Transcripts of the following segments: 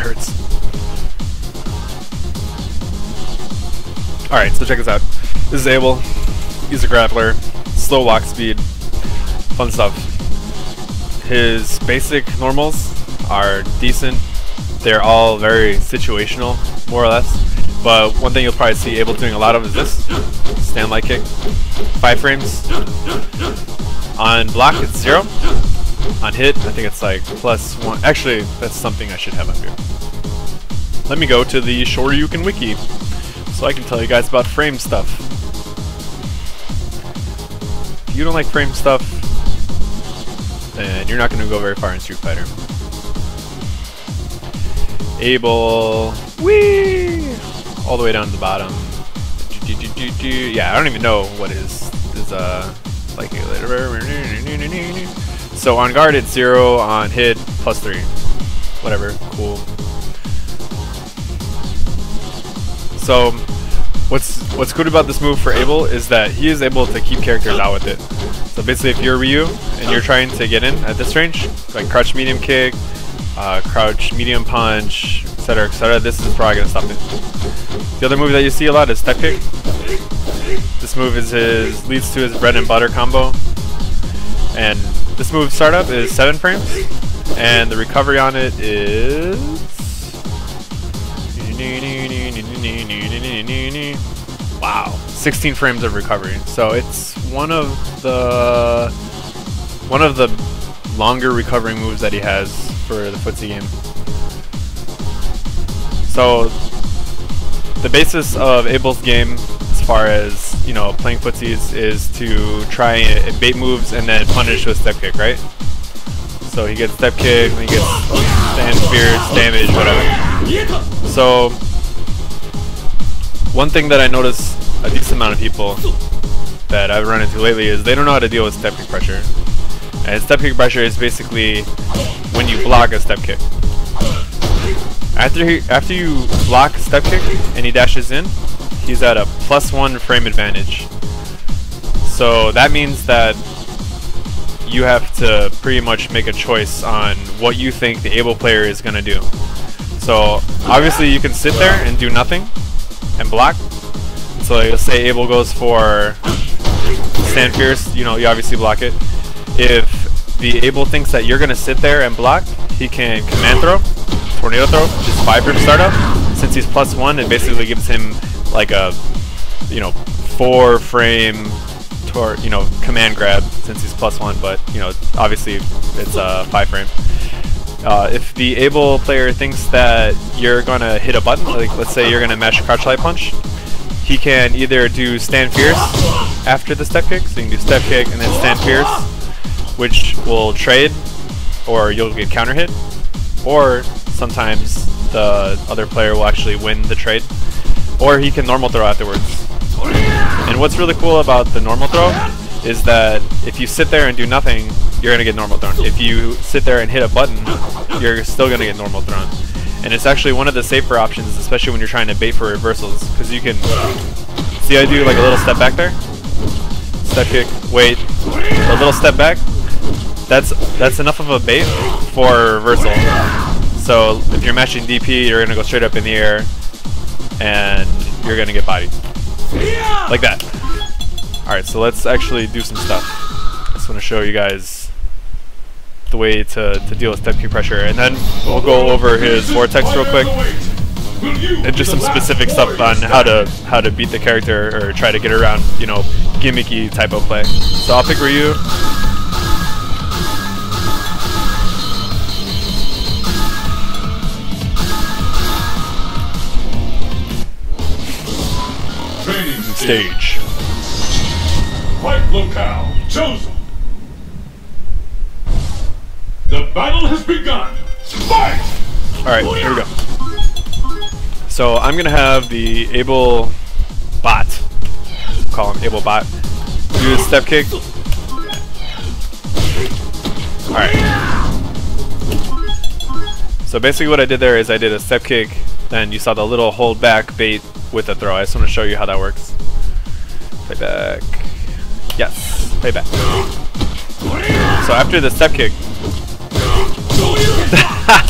hurts. Alright, so check this out. This is Abel. He's a grappler. Slow walk speed. Fun stuff. His basic normals are decent. They're all very situational, more or less. But one thing you'll probably see Abel doing a lot of is this. Stand light kick. 5 frames. On block, it's 0. On hit, I think it's like +1. Actually, that's something I should have up here. Let me go to the Shoryuken wiki so I can tell you guys about frame stuff. If you don't like frame stuff, then you're not going to go very far in Street Fighter. Abel, whee! All the way down to the bottom. Yeah, I don't even know what his like. So on guard it's 0, on hit +3. Whatever, cool. So what's good about this move for Abel is that he is able to keep characters out with it. So basically if you're Ryu and you're trying to get in at this range, like crouch medium kick, crouch medium punch, etc., this is probably going to stop it. The other move that you see a lot is step kick. This move is leads to his bread and butter combo. And this move startup is 7 frames, and the recovery on it is wow, 16 frames of recovery. So it's one of the longer recovering moves that he has for the footsie game. So the basis of Abel's game, as far as, you know, playing footsies, is to try and bait moves and then punish with step kick, right? So he gets step kick, and he gets stand fierce, damage, whatever. So one thing that I notice a decent amount of people that I've run into lately is they don't know how to deal with step kick pressure. And step kick pressure is basically when you block a step kick. After you block step kick and he dashes in, he's at a +1 frame advantage. So that means that you have to pretty much make a choice on what you think the Abel player is going to do. So obviously you can sit there and do nothing and block. So let's say Abel goes for stand fierce, you know, you obviously block it. If the Abel thinks that you're going to sit there and block, he can command throw, tornado throw, which is 5 frame startup. Since he's +1, it basically gives him like a, you know, 4 frame command grab, since he's +1, but, you know, obviously it's 5 frame. If the Abel player thinks that you're gonna hit a button, like let's say you're gonna mash crouch light punch, he can either do stand fierce after the step kick, so you can do step kick and then stand fierce, which will trade, or you'll get counter hit, or sometimes the other player will actually win the trade, or he can normal throw afterwards. And what's really cool about the normal throw is that if you sit there and do nothing, you're gonna get normal thrown. If you sit there and hit a button, you're still gonna get normal thrown. And it's actually one of the safer options, especially when you're trying to bait for reversals, because you can see I do like a little step back there, step kick, wait, a little step back. That's enough of a bait for reversal. So if you're matching DP, you're gonna go straight up in the air, and you're gonna get bodied like that. Alright, so let's actually do some stuff. I just want to show you guys the way to deal with step kick pressure, and then we'll go over his vortex real quick and just some specific stuff on how to beat the character or try to get around, you know, gimmicky type of play. So I'll pick Ryu. Stage. Fight locale chosen. The battle has begun. Fight! Alright, here we go. So I'm gonna have the Abel bot, call him Abel bot, do his step kick. Alright. So basically what I did there is I did a step kick, then you saw the little hold back bait with a throw. I just want to show you how that works. Play back. Yes, play back. So after the step kick,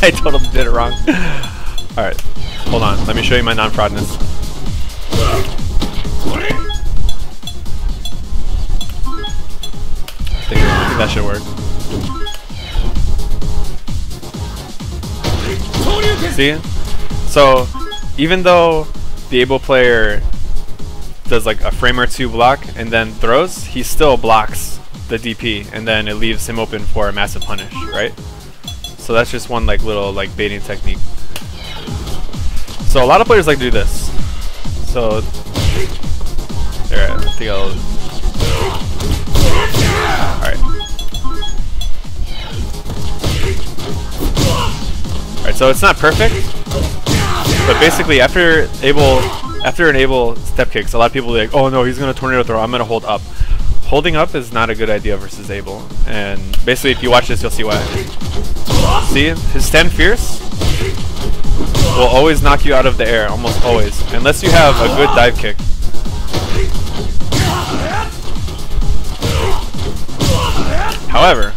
I totally did it wrong. Alright, hold on. Let me show you my non-fraudness. I think that should work. See? So, even though the Abel player does like a frame or two block and then throws, he still blocks the DP, and then it leaves him open for a massive punish, right? So that's just one like little like baiting technique. So a lot of players like to do this. So there, I think I'll. Alright, so it's not perfect, but basically after an Abel step kicks, a lot of people are like, oh no, he's gonna tornado throw, I'm gonna hold up. Holding up is not a good idea versus Abel, and basically if you watch this you'll see why. See, his stand fierce will always knock you out of the air, almost always, unless you have a good dive kick. However,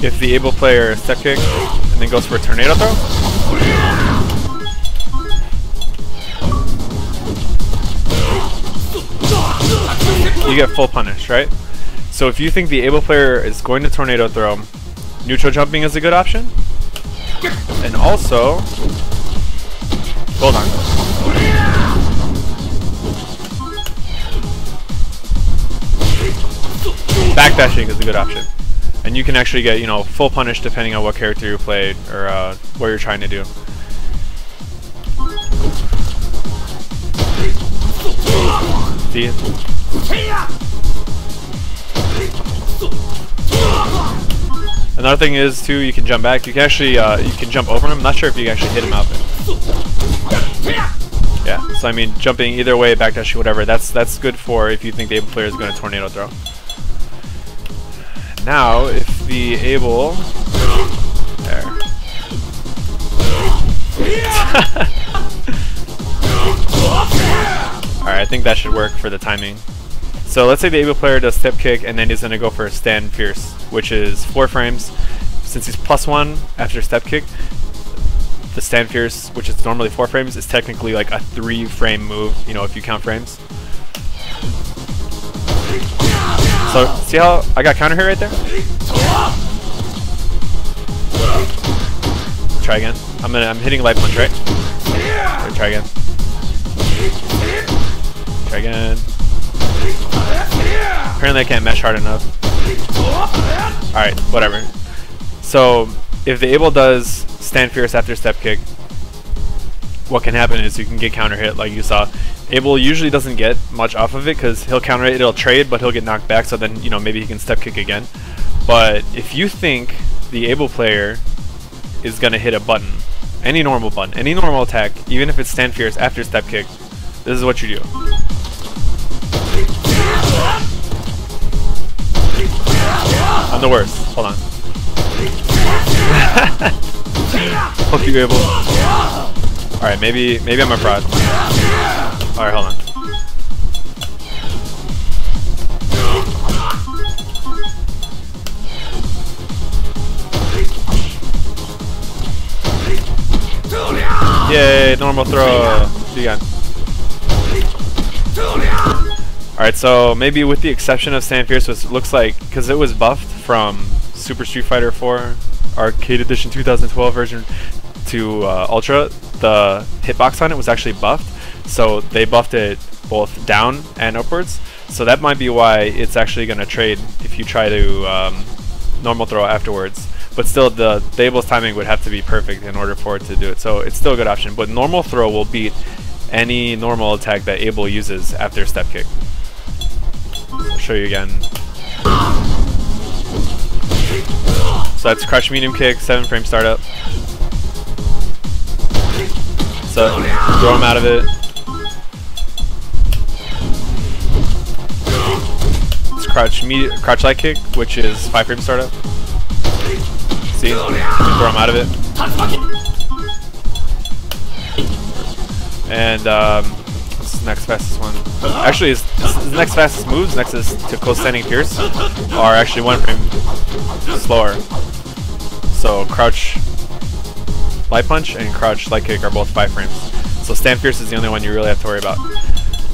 if the Abel player step kick and then goes for a tornado throw, you get full punish, right? So if you think the Abel player is going to tornado throw, neutral jumping is a good option. And also, hold on. Backdashing is a good option. And you can actually get, you know, full punish depending on what character you played or what you're trying to do. See? Another thing is too, you can jump back. You can actually you can jump over him. I'm not sure if you can actually hit him out there. Yeah. So I mean, jumping either way, backdashing, whatever. That's good for if you think the Abel player is going to tornado throw. Now, if the Abel there. Alright, I think that should work for the timing. So let's say the Abel player does step kick and then he's going to go for a stand fierce, which is 4 frames. Since he's +1 after step kick, the stand fierce, which is normally 4 frames, is technically like a 3-frame move, you know, if you count frames. So see how I got counter hit right there? Try again. I'm hitting life punch, right? Okay, try again. Try again. Apparently I can't mesh hard enough. Alright, whatever. So if the Abel does stand fierce after step kick, what can happen is you can get counter hit like you saw. Abel usually doesn't get much off of it because he'll counter it, it'll trade, but he'll get knocked back, so then, you know, maybe he can step kick again. But if you think the Abel player is going to hit a button, any normal button, any normal attack, even if it's stand fierce after step kick, this is what you do. I'm the worst. Hold on. Fuck you, Abel. Alright, maybe I'm a fraud. Alright, hold on. Yay, normal throw. Do again. Alright, so maybe with the exception of Stand Fierce, which looks like, because it was buffed from Super Street Fighter 4 Arcade Edition 2012 version to Ultra, the hitbox on it was actually buffed. So they buffed it both down and upwards. So that might be why it's actually going to trade if you try to normal throw afterwards. But still, the Abel's timing would have to be perfect in order for it to do it. So it's still a good option. But normal throw will beat any normal attack that Abel uses after step kick. I'll show you again. So that's crouch medium kick, 7-frame startup. So throw him out of it. It's crouch light kick, which is 5-frame startup. See? You can throw him out of it. And what's the next fastest one? Actually, his next fastest moves, next is to close standing pierce, are actually 1 frame slower. So crouch light punch and crouch light kick are both 5 frames. So stand fierce is the only one you really have to worry about.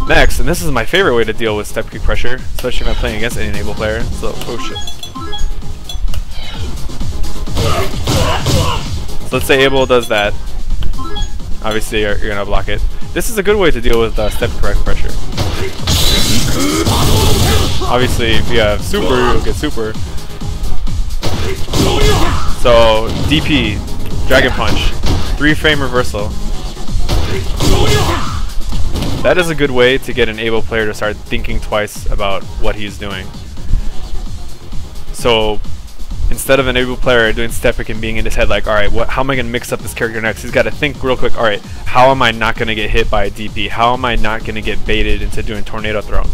Next, and this is my favorite way to deal with step kick pressure, especially if I'm playing against any Abel player. So, oh shit. So let's say Abel does that. Obviously, you're gonna block it. This is a good way to deal with step kick pressure. Obviously, if you have super, you'll get super. So DP, Dragon Punch, 3-frame reversal. That is a good way to get an Abel player to start thinking twice about what he's doing. So instead of an Abel player doing step kick and being in his head like, alright, how am I going to mix up this character next? He's got to think real quick, alright, how am I not going to get hit by a DP? How am I not going to get baited into doing tornado throw?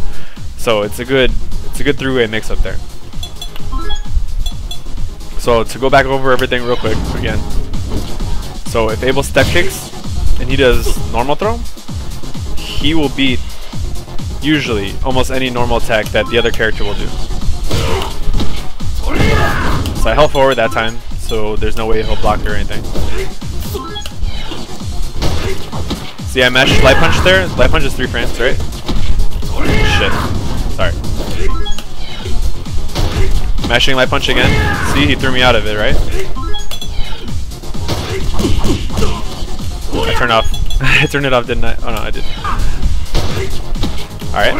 So it's a good 3-way mix up there. So to go back over everything real quick again. So if Abel step kicks and he does normal throw, he will beat usually almost any normal attack that the other character will do. So I held forward that time, so there's no way he'll block or anything. See, I mashed light punch there. Light punch is 3 frames, right? Shit. Sorry. Mashing light punch again. See, he threw me out of it, right? I turned off. I turned it off, didn't I? Oh no, I did. Alright.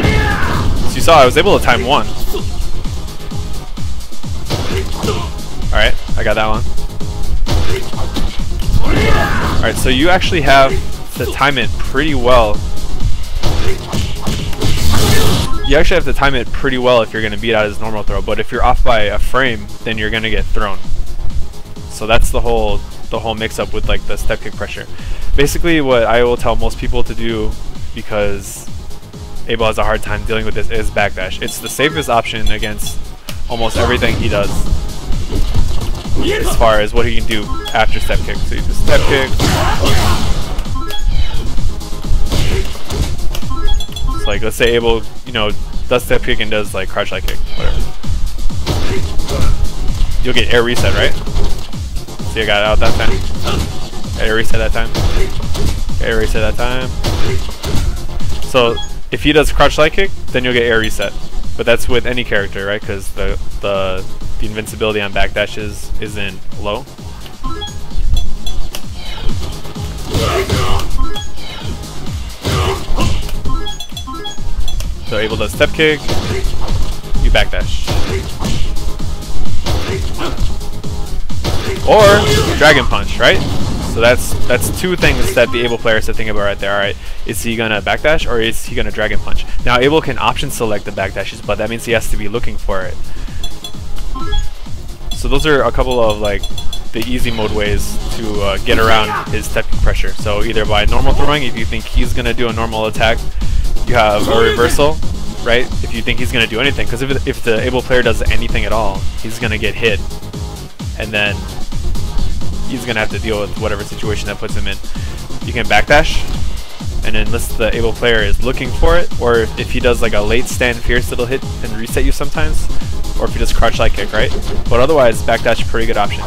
So you saw I was able to time 1. Alright, I got that one. Alright, so you actually have to time it pretty well. You actually have to time it pretty well if you're going to beat out his normal throw, but if you're off by a frame, then you're going to get thrown. So that's the whole mix-up with like the step kick pressure. Basically what I will tell most people to do, because Abel has a hard time dealing with this, is backdash. It's the safest option against almost everything he does, as far as what he can do after step kick. So you do step kick. So like, let's say Abel, you know, does step kick and does like crouch light kick, whatever. You'll get air reset, right? See, I got it out that time. Air reset that time. Air reset that time. So if he does crouch light kick, then you'll get air reset. But that's with any character, right? Because the invincibility on backdashes isn't low. So Abel does step kick, you backdash. Or Dragon Punch, right? So that's 2 things that the Abel player is to think about right there. Alright, is he gonna backdash or is he gonna Dragon Punch? Now Abel can option select the backdashes, but that means he has to be looking for it. So those are a couple of like the easy mode ways to get around his step kick pressure. So either by normal throwing, if you think he's gonna do a normal attack, you have a reversal, right? If you think he's gonna do anything, because if the Abel player does anything at all, he's gonna get hit, and then he's gonna have to deal with whatever situation that puts him in. You can backdash, and unless the Abel player is looking for it, or if he does like a late stand fierce, it'll hit and reset you sometimes, or if he does crouch light kick, right? But otherwise, backdash is a pretty good option.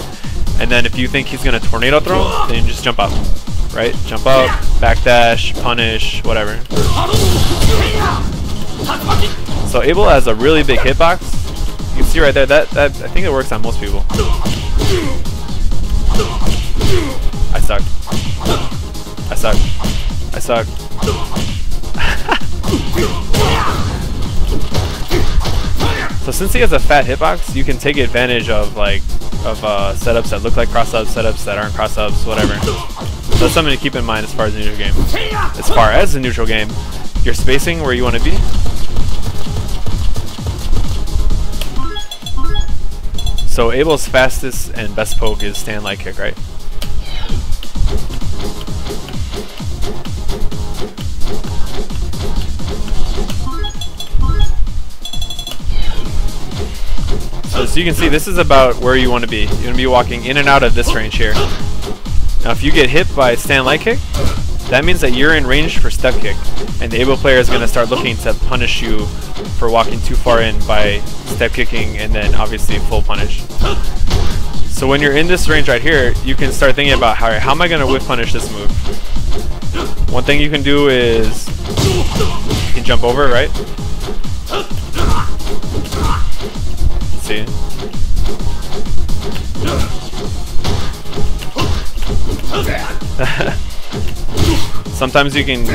And then if you think he's gonna tornado throw, then you just jump up, right? Jump up, backdash, punish, whatever. So Abel has a really big hitbox. You can see right there that I think it works on most people. I suck. I suck. I suck. So since he has a fat hitbox, you can take advantage of setups that look like cross-ups, setups that aren't cross-ups, whatever. So that's something to keep in mind as far as the neutral game. As far as the neutral game, your spacing where you want to be. So Abel's fastest and best poke is stand light kick, right? So you can see this is about where you want to be. You want to be walking in and out of this range here. Now if you get hit by stand light kick, that means that you're in range for step kick, and the Abel player is going to start looking to punish you for walking too far in by step kicking and then obviously full punish. So when you're in this range right here, you can start thinking about how am I going to whiff punish this move? One thing you can do is you can jump over, right? See? Sometimes you can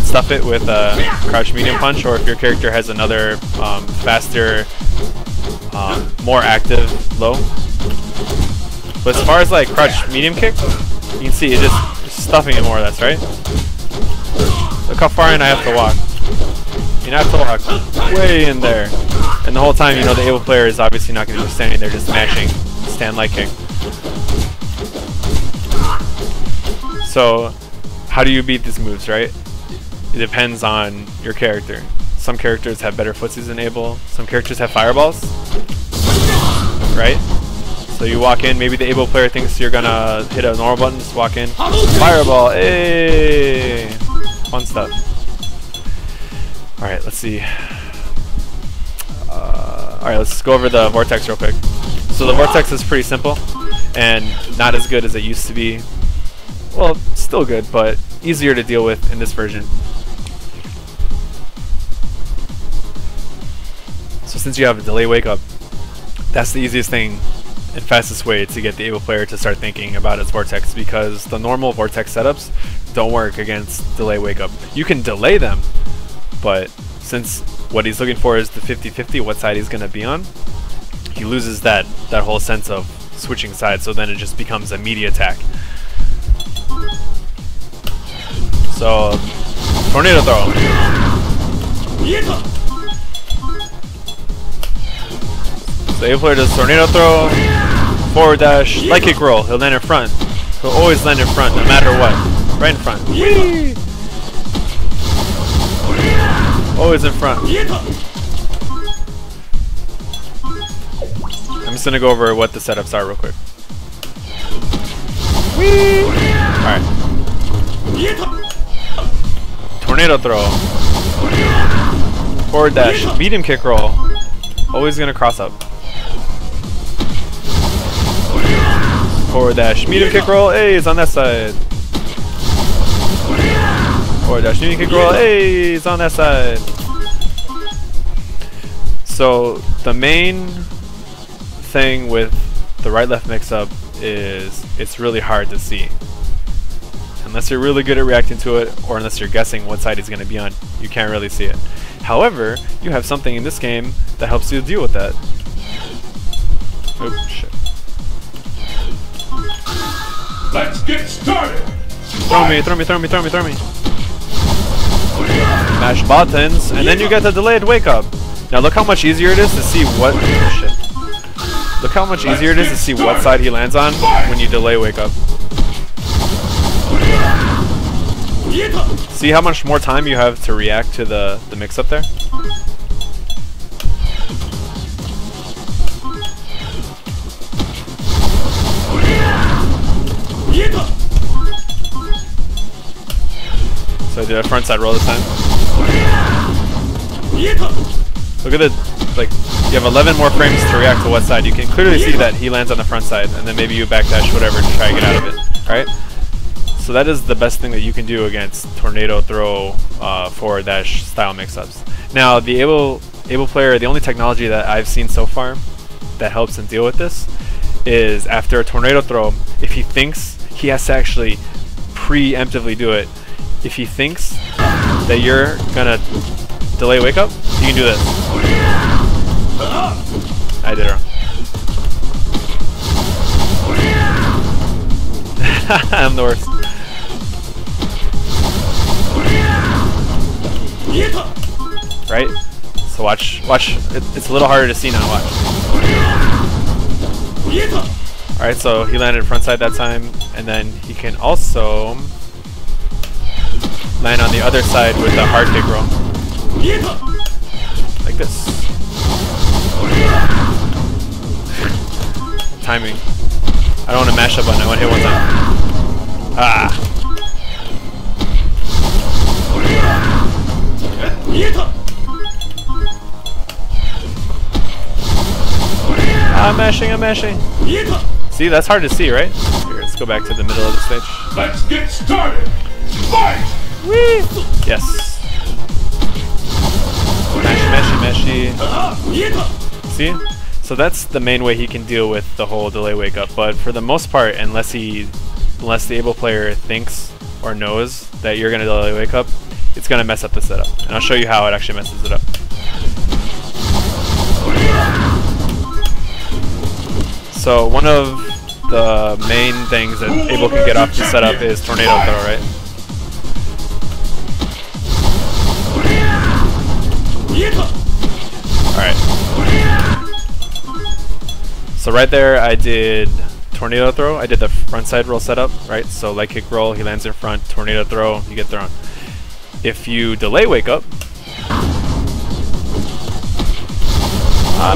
stuff it with a crouch medium punch, or if your character has another faster, more active low. But as far as like crouch medium kick, you can see it's just stuffing it more or less, right? Look how far in I have to walk. You have to walk way in there. And the whole time, you know, the Abel player is obviously not going to be standing there just mashing stand light kick. So, how do you beat these moves, right? It depends on your character. Some characters have better footsies than Abel. Some characters have fireballs, right? So you walk in, maybe the Abel player thinks you're gonna hit a normal button, just walk in. Fireball, hey! Fun stuff. Alright, let's see. Alright, let's go over the Vortex real quick. So the Vortex is pretty simple, and not as good as it used to be. Well, still good, but easier to deal with in this version. So since you have a delay wake up, that's the easiest thing and fastest way to get the Abel player to start thinking about its Vortex, because the normal Vortex setups don't work against delay wake up. You can delay them, but since what he's looking for is the 50-50, what side he's going to be on, he loses that whole sense of switching sides, so then it just becomes a meaty attack. So, tornado throw. So the Abel player does tornado throw, forward dash, light kick roll. He'll land in front. He'll always land in front, no matter what. Right in front. Whee! Always in front. I'm just gonna go over what the setups are real quick. Alright. Tornado throw. Forward dash. Medium kick roll. Always gonna cross up. Forward dash. Medium kick roll. Hey, it's on that side. Forward dash. Medium kick roll. Hey, it's on that side. So the main thing with the right-left mix-up is it's really hard to see. Unless you're really good at reacting to it, or unless you're guessing what side he's going to be on, you can't really see it. However, you have something in this game that helps you deal with that. Oops, shit. Let's get started! Throw me, throw me, throw me, throw me, throw me. Mash buttons, and then you get the delayed wake up. Now look how much easier it is to see what... Oh, shit. Look how much easier it is to see what side he lands on when you delay wake up. See how much more time you have to react to the mix-up there? So I did a front side roll this time. Look at the, like, you have 11 more frames to react to what side. You can clearly see that he lands on the front side, and then maybe you backdash whatever to try to get out of it, right? So that is the best thing that you can do against tornado throw, forward dash style mix-ups. Now the Abel player, the only technology that I've seen so far that helps him deal with this is after a tornado throw, if he thinks he has to actually preemptively do it, if he thinks that you're gonna delay wake up, you can do this. I did it wrong. I'm the worst. Right? So watch. It's a little harder to see now. Watch. Alright, so he landed frontside that time, and then he can also land on the other side with the hard kick roll. Like this. Timing. I don't want to mash up button, I want to hit one time. Ah! I'm mashing. See, that's hard to see, right? Here, let's go back to the middle of the stage. Let's get started. Fight! Whee! Yes. Meshi, meshi. See? So that's the main way he can deal with the whole delay wake up. But for the most part, unless the Abel player thinks or knows that you're gonna delay wake up, it's gonna mess up the setup. And I'll show you how it actually messes it up. So one of the main things that Abel can get off the setup is tornado throw, right? Alright. So right there I did tornado throw. I did the front side roll setup, right? So leg kick roll, he lands in front, tornado throw, you get thrown. If you delay wake up,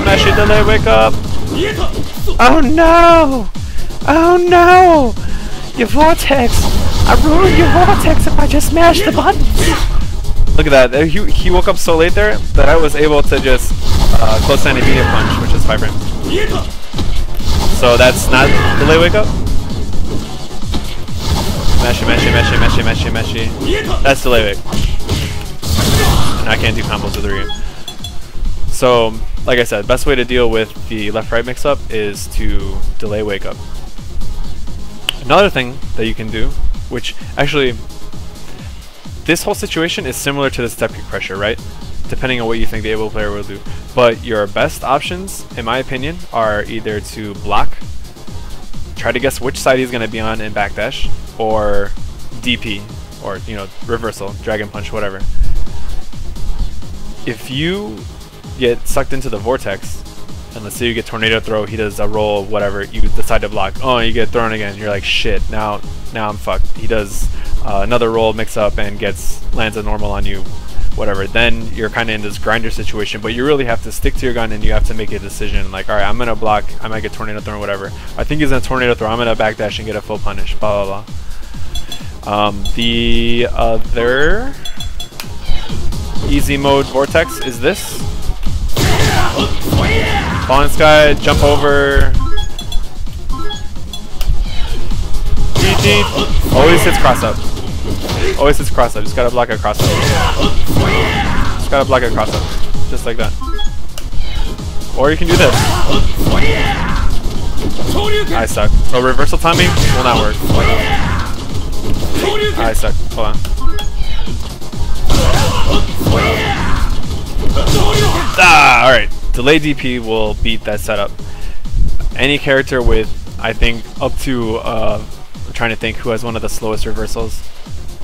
Meshi delay wake up. Oh no! Oh no! Your vortex! I ruined your vortex if I just smashed the button! Look at that, he woke up so late there that I was able to just close any medium punch, which is 5 frames. So that's not delay wake up? Meshi, meshi, meshi, meshi, meshi, meshi. That's delay wake. And I can't do combos with the Ryu. So, like I said, best way to deal with the left-right mix-up is to delay wake up. Another thing that you can do, which actually, this whole situation is similar to the step kick pressure, right? Depending on what you think the Abel player will do. But your best options, in my opinion, are either to block, try to guess which side he's going to be on in backdash, or DP, or, you know, reversal, dragon punch, whatever. If you get sucked into the vortex, and let's say you get tornado throw, he does a roll, whatever, you decide to block, oh, you get thrown again, you're like, shit, now I'm fucked. He does another roll mix up and lands a normal on you, whatever. Then you're kind of in this grinder situation, but you really have to stick to your gun and you have to make a decision, like, alright, I'm gonna block, I might get tornado throw or whatever. I think he's gonna tornado throw, I'm gonna backdash and get a full punish, blah blah blah. The other easy mode vortex is this. Fall in sky, jump over. GG. Always hits cross up. Always hits cross up. Just gotta block a cross up. Just gotta block a cross up. Just like that. Or you can do this. I suck. So reversal timing will not work. I suck. Hold on. Ah, alright. Delay DP will beat that setup. Any character with, I think, up to, I'm trying to think who has one of the slowest reversals.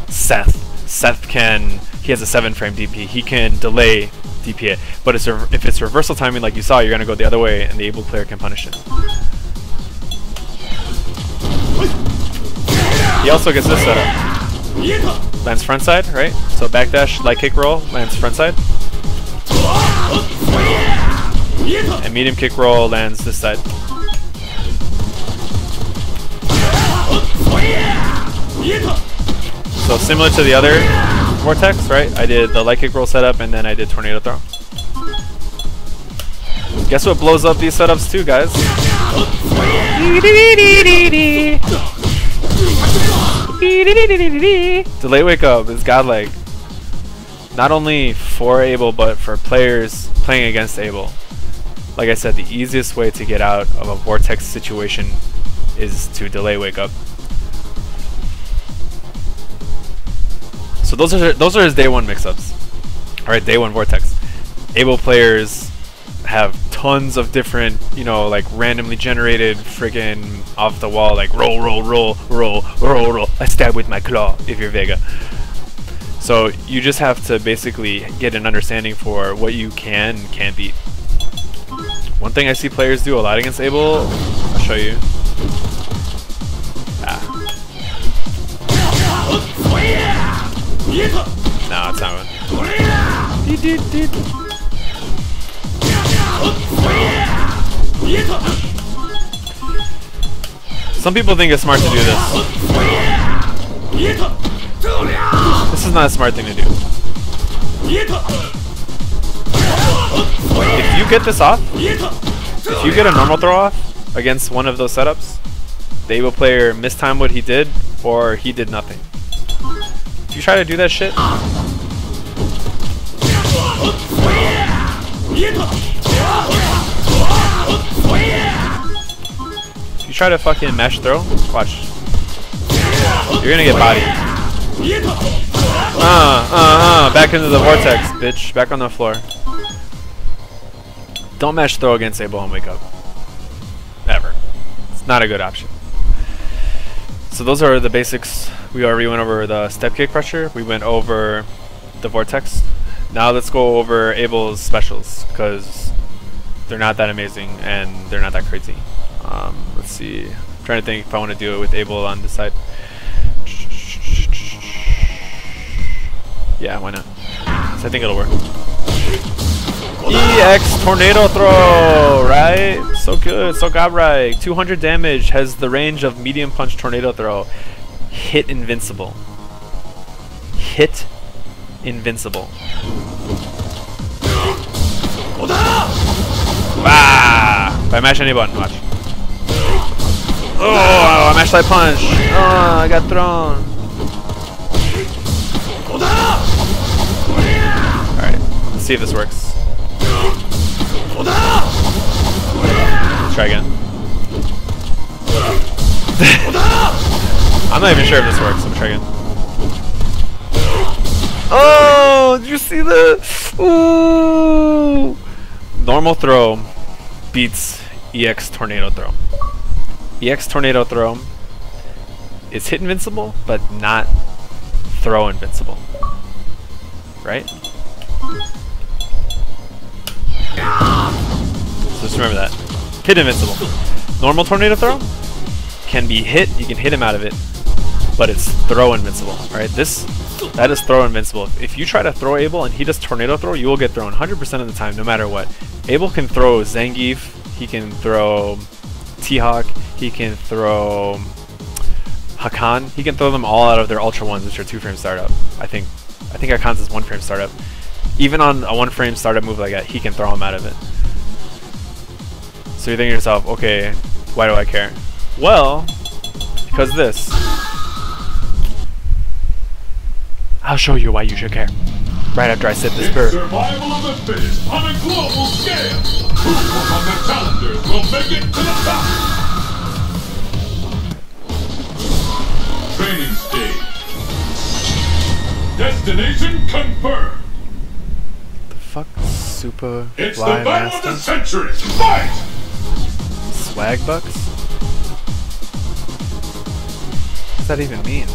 Seth. Seth can, he has a 7 frame DP. He can delay DP it. But if it's reversal timing like you saw, you're going to go the other way and the Abel player can punish it. He also gets this setup. Lands front side, right? So backdash, light kick roll, lands front side. And medium kick roll lands this side. So similar to the other vortex, right? I did the light kick roll setup and then I did tornado throw. Guess what blows up these setups too, guys? Delay wake up is godlike. Not only for Abel, but for players playing against Abel. Like I said, the easiest way to get out of a vortex situation is to delay wake up. So those are his day 1 mix-ups. Alright, day 1 vortex. Abel players have tons of different, you know, like randomly generated friggin' off the wall, like roll, roll, roll, roll, roll, roll. I stab with my claw if you're Vega. So you just have to basically get an understanding for what you can and can't beat. One thing I see players do a lot against Abel, I'll show you. No, it's not one. Some people think it's smart to do this. This is not a smart thing to do. If you get this off, if you get a normal throw off, against one of those setups, the Abel player mistimed what he did, or he did nothing. If you try to do that shit, if you try to fucking mash throw, watch. You're gonna get bodied. Back into the vortex, bitch. Back on the floor. Don't mash throw against Abel and wake up. Ever. It's not a good option. So those are the basics. We already went over the step kick pressure. We went over the vortex. Now let's go over Abel's specials, because they're not that amazing and they're not that crazy. Let's see. I'm trying to think if I want to do it with Abel on this side. Yeah, why not? So I think it'll work. EX tornado throw, right? So good, so godlike. 200 damage, has the range of medium punch tornado throw. Hit invincible. Hit invincible. Ah! If I mash any button, watch. Oh, I mashed that punch. Oh, I got thrown. Alright, let's see if this works. Let's try again. I'm not even sure if this works. I'm gonna try again. Oh, did you see the? Ooh! Normal throw beats EX tornado throw. EX tornado throw is hit invincible, but not throw invincible. Right? So just remember that. Hit invincible. Normal tornado throw can be hit, you can hit him out of it, but it's throw invincible. Alright, that is throw invincible. If you try to throw Abel and he does tornado throw, you will get thrown 100% of the time, no matter what. Abel can throw Zangief, he can throw T-Hawk, he can throw Hakan, he can throw them all out of their Ultra 1s, which are 2-frame startup. I think Hakan's is 1-frame startup. Even on a 1-frame startup move like that, he can throw them out of it. So you're thinking to yourself, okay, why do I care? Well, because this. I'll show you why you should care. Right after I sip this bird. Survival of the fittest on a global scale. Who among the challengers will make it to the top? Training stage. Destination confirmed. The fuck? Super It's Fly the battle Master? of the century. Fight! Swag bucks? What does that even mean?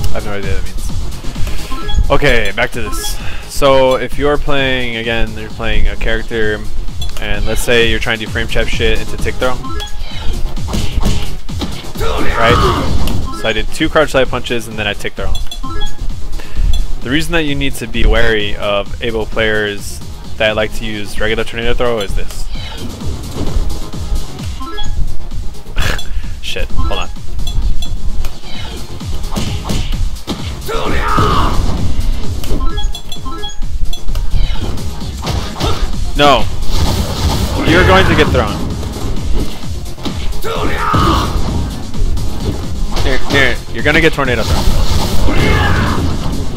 I have no idea what that means. Okay, back to this. So if you're playing, again, you're playing a character, and let's say you're trying to do frame trap shit into tick throw. Right? So I did 2 crouch slide punches and then I tick throw. The reason that you need to be wary of Abel players that like to use regular tornado throw is this. Shit, hold on. No. You're going to get thrown. Here, you're gonna get tornado thrown.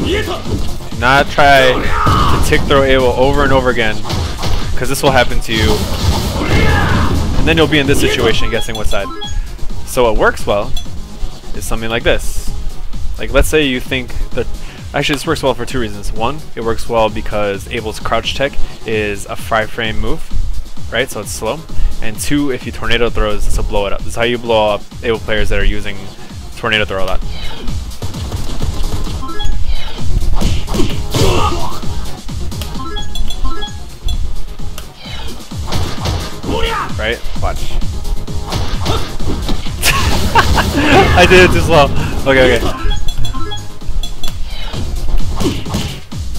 Do not try to tick throw Abel over and over again, because this will happen to you. And then you'll be in this situation guessing what side. So what works well is something like this. Like, let's say you think that... Actually, this works well for 2 reasons. 1, it works well because Abel's crouch tech is a 5-frame move, right? So it's slow. And 2, if you tornado throws, this will blow it up. This is how you blow up Abel players that are using tornado throw a lot. Right? Watch. I did it too slow. Okay, okay.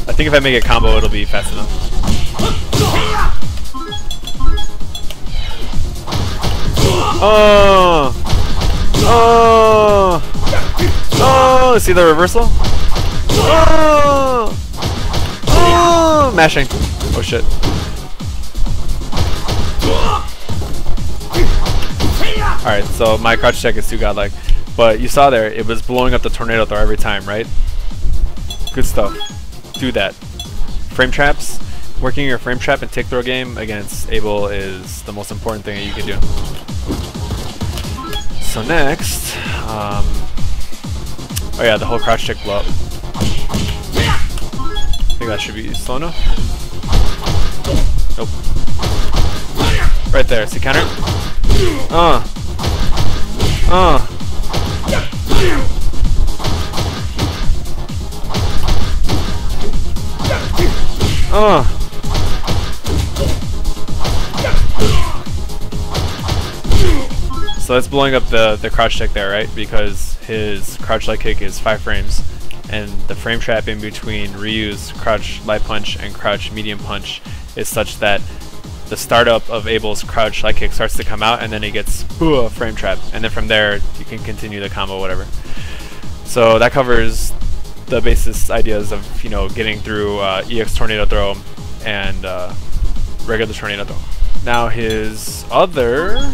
I think if I make a combo, it'll be fast enough. Oh! Oh! Oh! See the reversal? Oh! Oh! Mashing. Oh shit. Alright, so my crouch check is too godlike. But you saw there, it was blowing up the tornado throw every time, right? Good stuff. Do that. Frame traps. Working your frame trap and tick throw game against Abel is the most important thing that you can do. So next, oh yeah, the whole crouch check blow up. I think that should be slow enough. Nope. Right there, see counter? So that's blowing up the crouch check there, right? Because his crouch light kick is 5 frames, and the frame trap in between Ryu's crouch light punch and crouch medium punch is such that the startup of Abel's crouch light kick starts to come out, and then he gets a frame trap, and then from there you can continue the combo, whatever. So that covers the basis ideas of, you know, getting through EX tornado throw and regular tornado throw. Now his other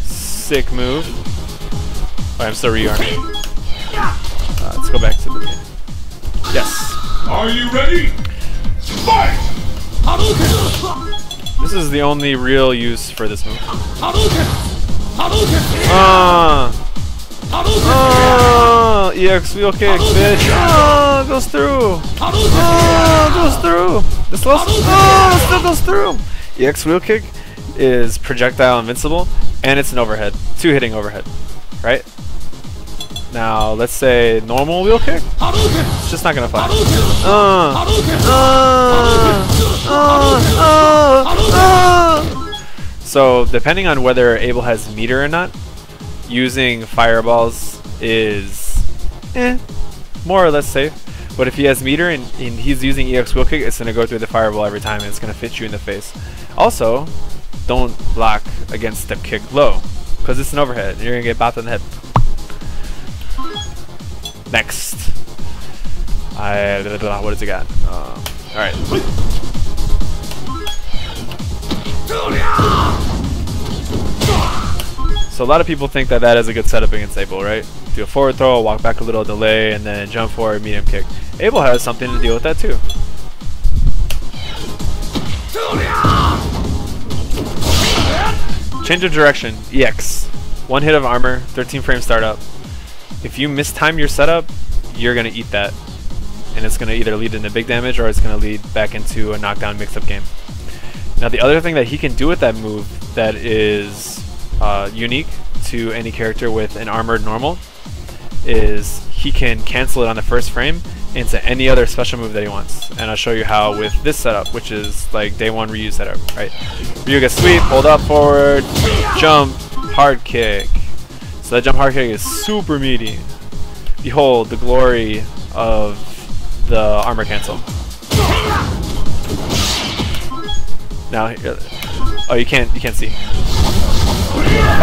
sick move. Oh, I'm still rearming. Let's go back to the beginning. Yes. Are you ready? Fight! This is the only real use for this move. EX wheel kick, bitch. Goes through. Goes through. This still goes through. EX wheel kick is projectile invincible, and it's an overhead. 2 hitting overhead, right? Now let's say normal wheel kick. It's just not gonna fly. So depending on whether Abel has meter or not, using fireballs is more or less safe. But if he has meter and he's using EX wheel kick, it's gonna go through the fireball every time, and it's gonna fit you in the face. Also, don't block against step kick low, because it's an overhead. You're gonna get bopped in the head. Next, what does it got? Alright. So a lot of people think that that is a good setup against Abel, right? Do a forward throw, walk back a little, delay, and then jump forward, medium kick. Abel has something to deal with that too. Change of direction, EX. 1 hit of armor, 13 frame startup. If you mistime your setup, you're going to eat that. And it's going to either lead into big damage or it's going to lead back into a knockdown mix-up game. Now the other thing that he can do with that move that is unique to any character with an armored normal is he can cancel it on the first frame into any other special move that he wants. And I'll show you how with this setup, which is like day 1 Ryu setup, right? Ryu gets sweep, hold up, forward, jump, hard kick. So that jump hard kick is super meaty. Behold the glory of the armor cancel. Now, oh, you can't see.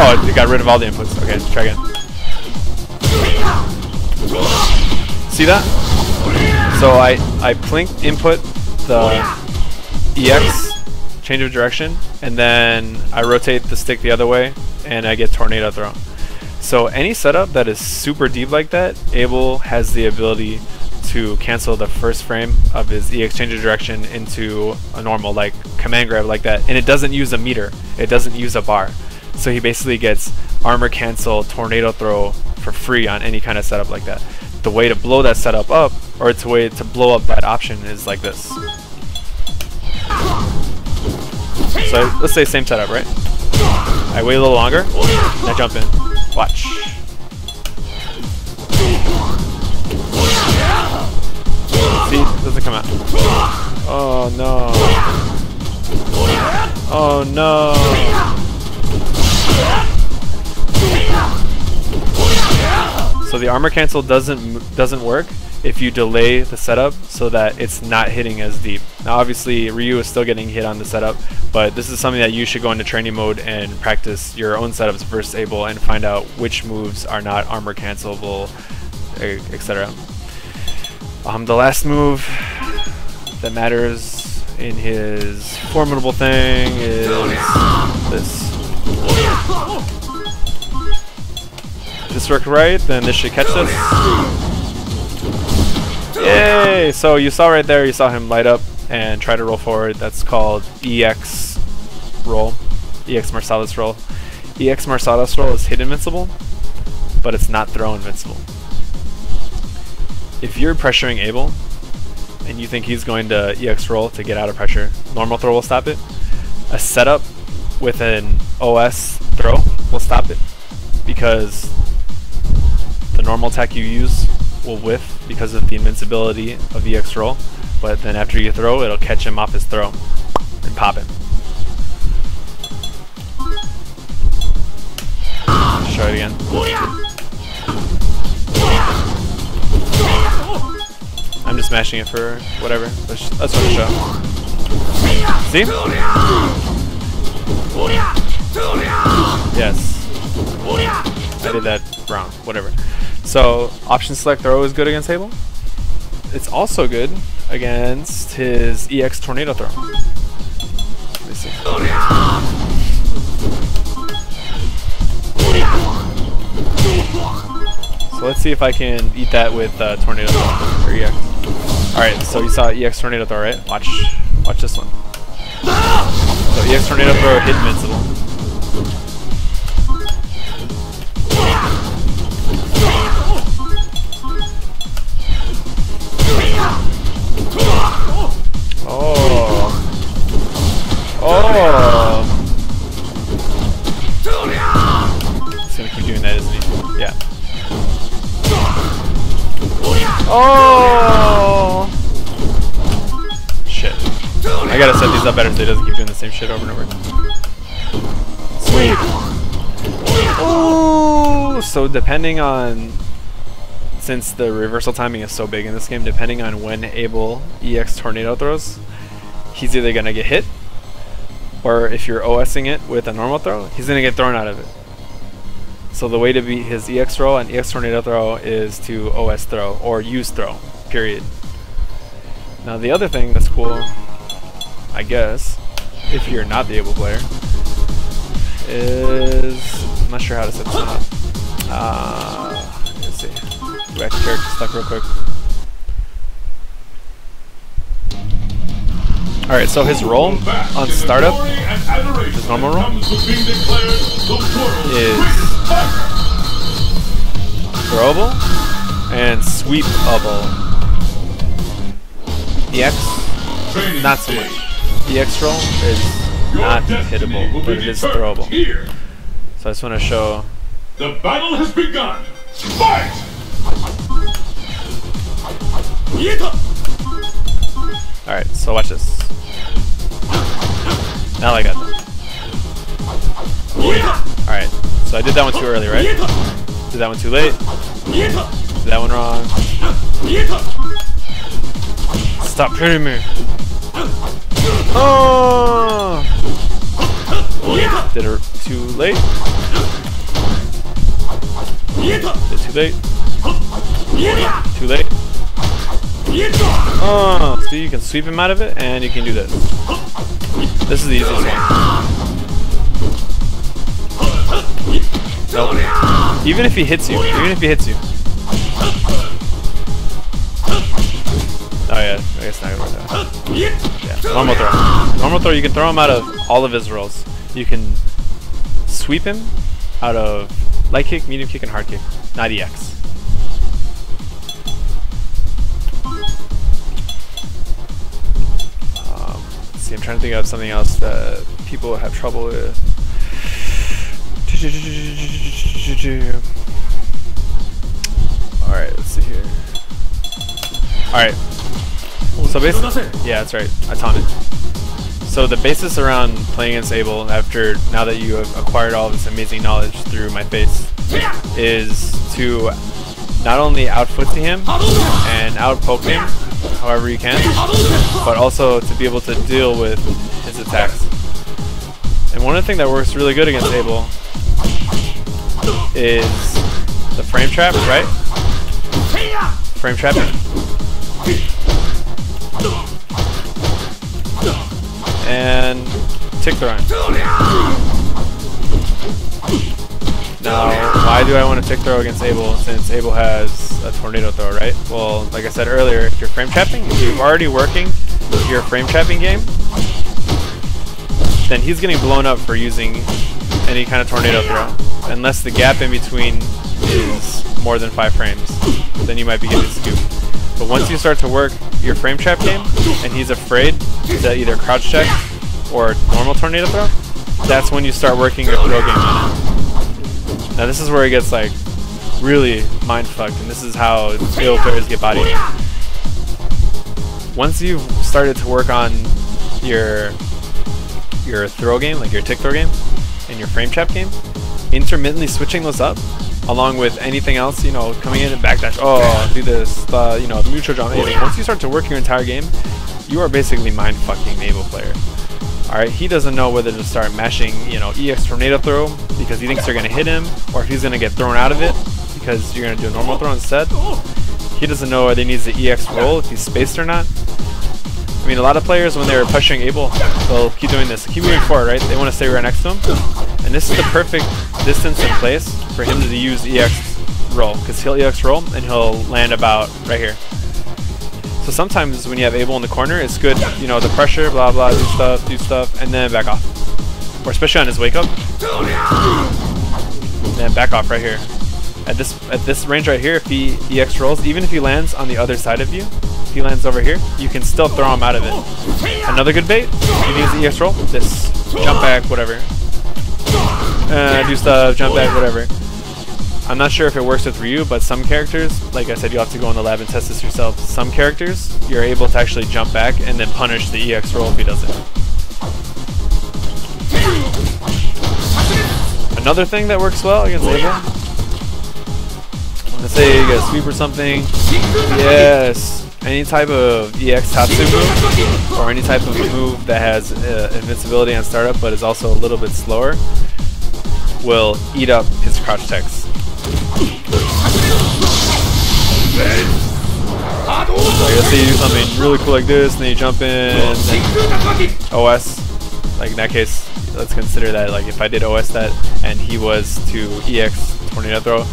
Oh, it got rid of all the inputs. Okay, let's try again. See that? So I plink input the EX, change of direction, and then I rotate the stick the other way, and I get tornado throw. So any setup that is super deep like that, Abel has the ability to cancel the first frame of his EX change of direction into a normal, like command grab like that, and it doesn't use a meter, it doesn't use a bar. So he basically gets armor cancel, tornado throw for free on any kind of setup like that. The way to blow that setup up, or the way to blow up that option is like this. So let's say same setup, right? I wait a little longer, and I jump in. Watch. See, it doesn't come out. Oh no. Oh no. So the armor cancel doesn't work if you delay the setup so that it's not hitting as deep. Now obviously Ryu is still getting hit on the setup, but this is something that you should go into training mode and practice your own setups versus Abel and find out which moves are not armor cancelable, etc. The last move that matters in his formidable thing is this. this worked right, then this should catch this. Yay! So you saw right there, you saw him light up and try to roll forward. That's called EX roll. EX Marsalis roll. EX Marsalis roll is hit invincible, but it's not throw invincible. If you're pressuring Abel, and you think he's going to EX roll to get out of pressure, normal throw will stop it. A setup with an OS throw will stop it, because the normal attack you use will whiff because of the invincibility of EX roll, but then after you throw, it'll catch him off his throw and pop him. Show it again. I'm just mashing it for whatever. Let's want to show. See? Yes. I did that wrong. Whatever. So option select throw is good against Abel. It's also good against his EX tornado throw. Let me see. So let's see if I can eat that with tornado throw or EX. Alright, so you saw EX tornado throw, right? Watch this one. So EX tornado throw hit invincible. Oh. Oh. He's gonna keep doing that, isn't he? Yeah. Oh! Shit. I gotta set these up better so he doesn't keep doing the same shit over and over. Sweet! Oh! So depending on... Since the reversal timing is so big in this game, depending on when Abel EX tornado throws, he's either gonna get hit, or if you're OSing it with a normal throw, he's gonna get thrown out of it. So the way to beat his EX throw and EX tornado throw is to OS throw, or use throw, period. Now the other thing that's cool, I guess, if you're not the Abel player, is... I'm not sure how to set this one up. Let's see. Go back to character stuff real quick. Alright, so his roll on startup, his normal roll, is throwable and sweepable. EX, not so much. EX roll is not hittable, but it is throwable. So I just want to show. The battle has begun. Fight! Alright, so watch this. Now I got that. Alright, so I did that one too early, right? Did that one too late. Did that one wrong. Stop hitting me. Oh! Did it too late. Did it too late. Too late. Oh, see, you can sweep him out of it, and you can do this. This is the easiest one. Nope. Even if he hits you, Oh yeah, I guess not gonna work out. Yeah, normal throw. Normal throw, you can throw him out of all of his rolls. You can sweep him out of light kick, medium kick, and hard kick, not EX. See, I'm trying to think of something else that people have trouble with. Alright, let's see here. Alright. So basically, yeah, that's right. I taunted. So the basis around playing against Abel, now that you have acquired all this amazing knowledge through my face, is to not only out-footsie him and out-poke him however you can, but also to be able to deal with his attacks. And one of the things that works really good against Abel is the frame trap, right? Frame trapping. And tick throwing. Now, why why do I want to tick throw against Abel since Abel has a tornado throw, right? Well, like I said earlier, if you're frame trapping, if you're already working your frame trapping game, then he's getting blown up for using any kind of tornado throw. Unless the gap in between is more than 5 frames, then you might be getting scooped. But once you start to work your frame trap game, and he's afraid to either crouch check or normal tornado throw, that's when you start working your throw game on it. Now this is where it gets like really mind fucked, and this is how Abel players get bodied. Once you've started to work on your throw game, like your tick throw game, and your frame trap game, intermittently switching those up, along with anything else, you know, coming in and backdash, oh, do this, you know, the neutral jump, anything. Once you start to work your entire game, you are basically mind fucking an Abel player. Alright, he doesn't know whether to start mashing, you know, EX tornado throw because he thinks they're going to hit him, or if he's going to get thrown out of it because you're going to do a normal throw instead. He doesn't know whether he needs the EX roll, if he's spaced or not. I mean, a lot of players, when they're pushing Abel, they'll keep doing this. Keep moving forward, right? They want to stay right next to him. And this is the perfect distance and place for him to use EX roll, because he'll EX roll and he'll land about right here. So sometimes when you have Abel in the corner, it's good, you know, the pressure, blah blah, do stuff, and then back off. Or especially on his wake up, and then back off right here. At this range right here, if he EX rolls, even if he lands on the other side of you, if he lands over here, you can still throw him out of it. Another good bait, he needs the EX roll, this, jump back, whatever. Do stuff, jump back, whatever. I'm not sure if it works with Ryu, but some characters, like I said, you'll have to go in the lab and test this yourself. Some characters, you're able to actually jump back and then punish the EX roll if he doesn't. Another thing that works well against Abel, let's say you get a sweep or something, yes, any type of EX Tatsu move, or any type of move that has invincibility on startup but is also a little bit slower, will eat up his crouch techs. So let's say you do something really cool like this, and then you jump in, and OS, like in that case, let's consider that, like if I did OS that, and he was to EX tornado throw,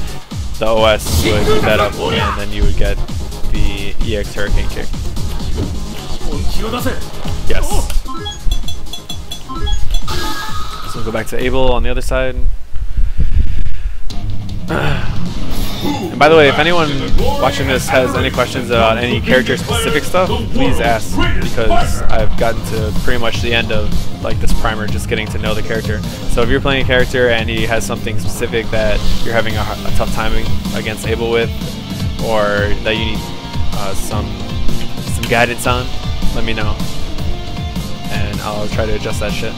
the OS would do that up, and then you would get the EX hurricane kick. Yes. So we'll go back to Abel on the other side. And by the way, if anyone watching this has any questions about any character-specific stuff, please ask, because I've gotten to pretty much the end of like this primer, just getting to know the character. So if you're playing a character and he has something specific that you're having a tough timing against Abel with, or that you need some guidance on, let me know, and I'll try to adjust that shit.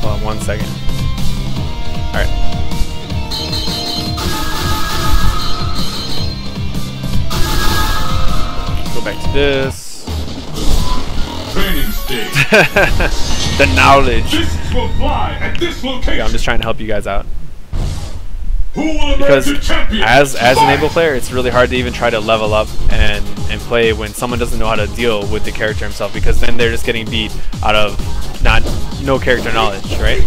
Hold on 1 second. Alright. Go back to this. Training stage. The knowledge. This will fly at this location. Yeah, I'm just trying to help you guys out. Who will Because emerge the champion? as an Abel player, it's really hard to even try to level up and play when someone doesn't know how to deal with the character himself, because then they're just getting beat out of no character knowledge, right?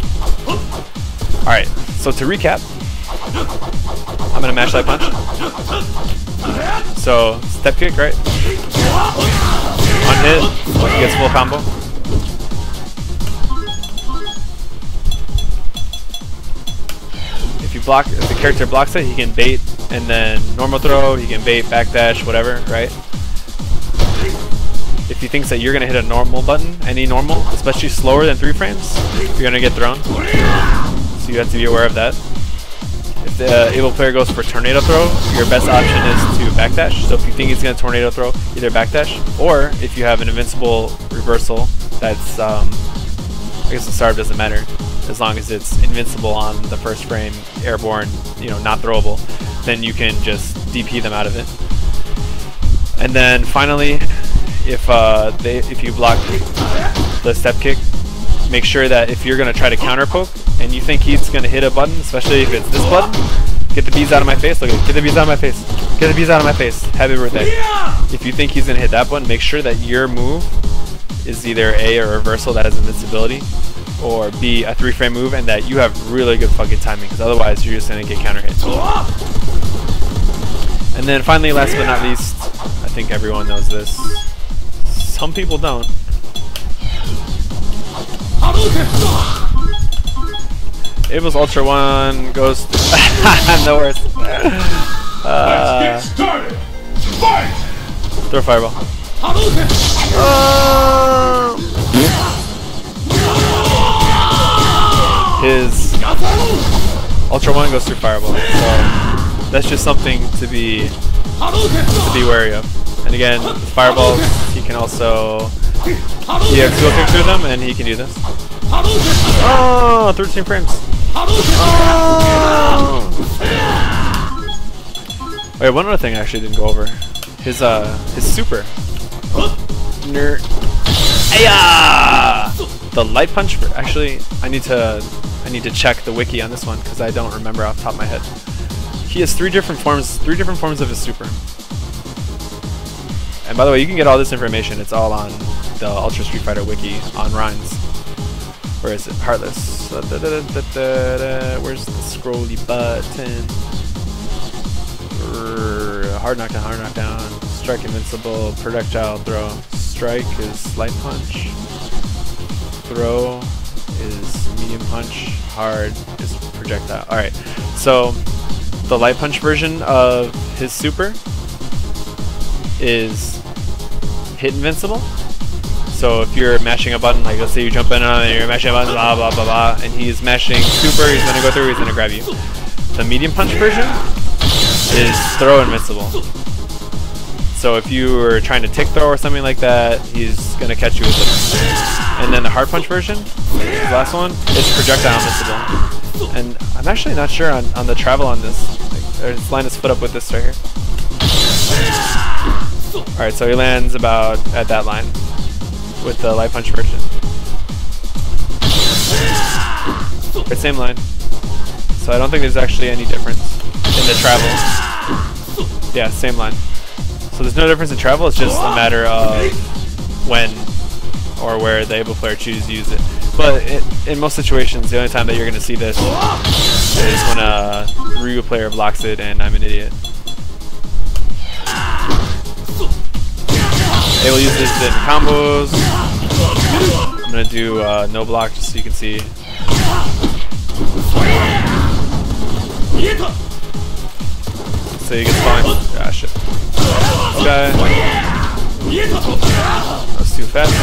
Alright, so to recap, I'm gonna mash that punch. So step kick, right? On hit, he gets full combo. If the character blocks it, he can bait, and then normal throw, he can bait, backdash, whatever, right? If he thinks that you're gonna hit a normal button, any normal, especially slower than 3 frames, you're gonna get thrown. So you have to be aware of that. If the Abel player goes for tornado throw, your best option is to backdash. So if you think he's gonna tornado throw, either backdash, or if you have an invincible reversal, that's I guess the startup doesn't matter, as long as it's invincible on the first frame, airborne, you know, not throwable, then you can just DP them out of it. And then finally, if you block the step kick, make sure that if you're gonna try to counter poke and you think he's gonna hit a button, especially if it's this button, get the bees out of my face. Look at it, get the bees out of my face. Get the bees out of my face. Happy birthday. If you think he's gonna hit that button, make sure that your move is either A, or reversal that has invincibility, or B, a 3-frame move, and that you have really good fucking timing, because otherwise you're just gonna get counter hit. And then finally, last but not least, I think everyone knows this. Some people don't. Abel's Ultra 1 goes I'm the worst. Let's get started. Fight! Throw Fireball. His Ultra 1 goes through Fireball. So that's just something to be wary of. And again, fireballs, he can also he has skill kick through them, and he can do this. Oh, 13 frames. Oh. Wait, one other thing I actually didn't go over. His super. Nerd. Aya! The light punch. Actually, I need to check the wiki on this one because I don't remember off the top of my head. He has three different forms of his super. And by the way, you can get all this information. It's all on the Ultra Street Fighter wiki on Rhines. Where is it? Heartless. Where's the scrolly button? Hard knockdown, strike invincible, projectile throw. Strike is light punch. Throw is medium punch. Hard is projectile. Alright, so the light punch version of his super is hit invincible. So if you're mashing a button, like let's say you jump in on it, you're mashing a button, blah blah blah blah, and he's mashing super, he's gonna go through, he's gonna grab you. The medium punch version is throw invincible. So if you were trying to tick throw or something like that, he's gonna catch you with it. And then the hard punch version, the last one, is projectile invincible. And I'm actually not sure on the travel on this. Like, let's line his foot up with this right here. Alright, so he lands about at that line with the light punch version. Right, same line. So I don't think there's actually any difference in the travel. Yeah, same line. So there's no difference in travel, it's just a matter of when or where the Abel player chooses to use it. But in most situations, the only time that you're going to see this is when a Ryu player blocks it and I'm an idiot. Abel uses it in combos. I'm going to do no block just so you can see. So he gets fine. Ah, shit. This guy. That was too fast.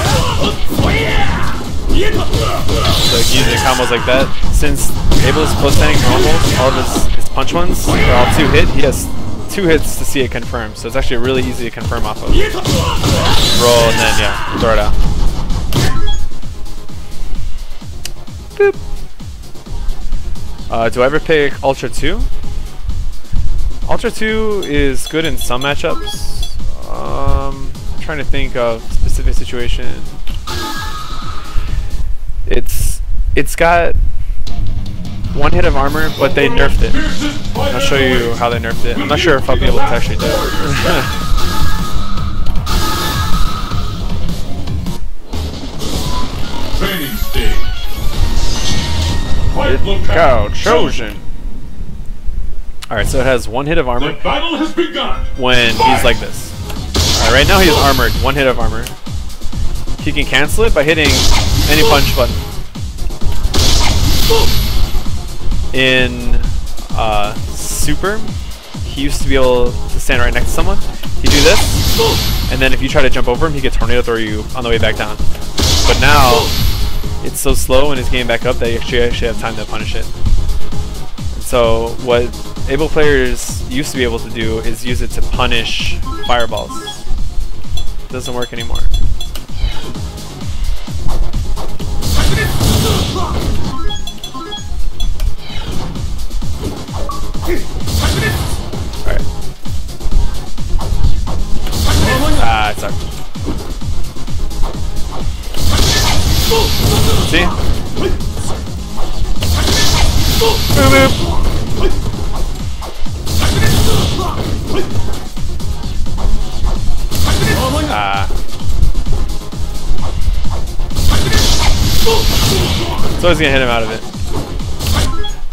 So using combos like that. Since Abel is close standing normals, all of his punch ones are all 2 hit. He has 2 hits to see it confirm. So it's actually really easy to confirm off of. Roll and then, yeah, throw it out. Boop. Do I ever pick Ultra 2? Ultra 2 is good in some matchups. I'm trying to think of a specific situation. It's got 1 hit of armor, but they nerfed it. I'll show you how they nerfed it. I'm not sure if I'll be able to actually do it. Training stage. Cow chosen. Alright, so it has 1 hit of armor The battle has begun. when he's like this. Alright, right now he's armored, 1 hit of armor. He can cancel it by hitting any punch button. In Super, he used to be able to stand right next to someone. He'd do this, and then if you try to jump over him, he could tornado throw you on the way back down. But now, it's so slow when it's getting back up that you actually have time to punish it. And so what Abel players used to be able to do is use it to punish fireballs. It doesn't work anymore. Alright. Ah, it sucked. See? Boop, boop. Ah. So he's gonna hit him out of it.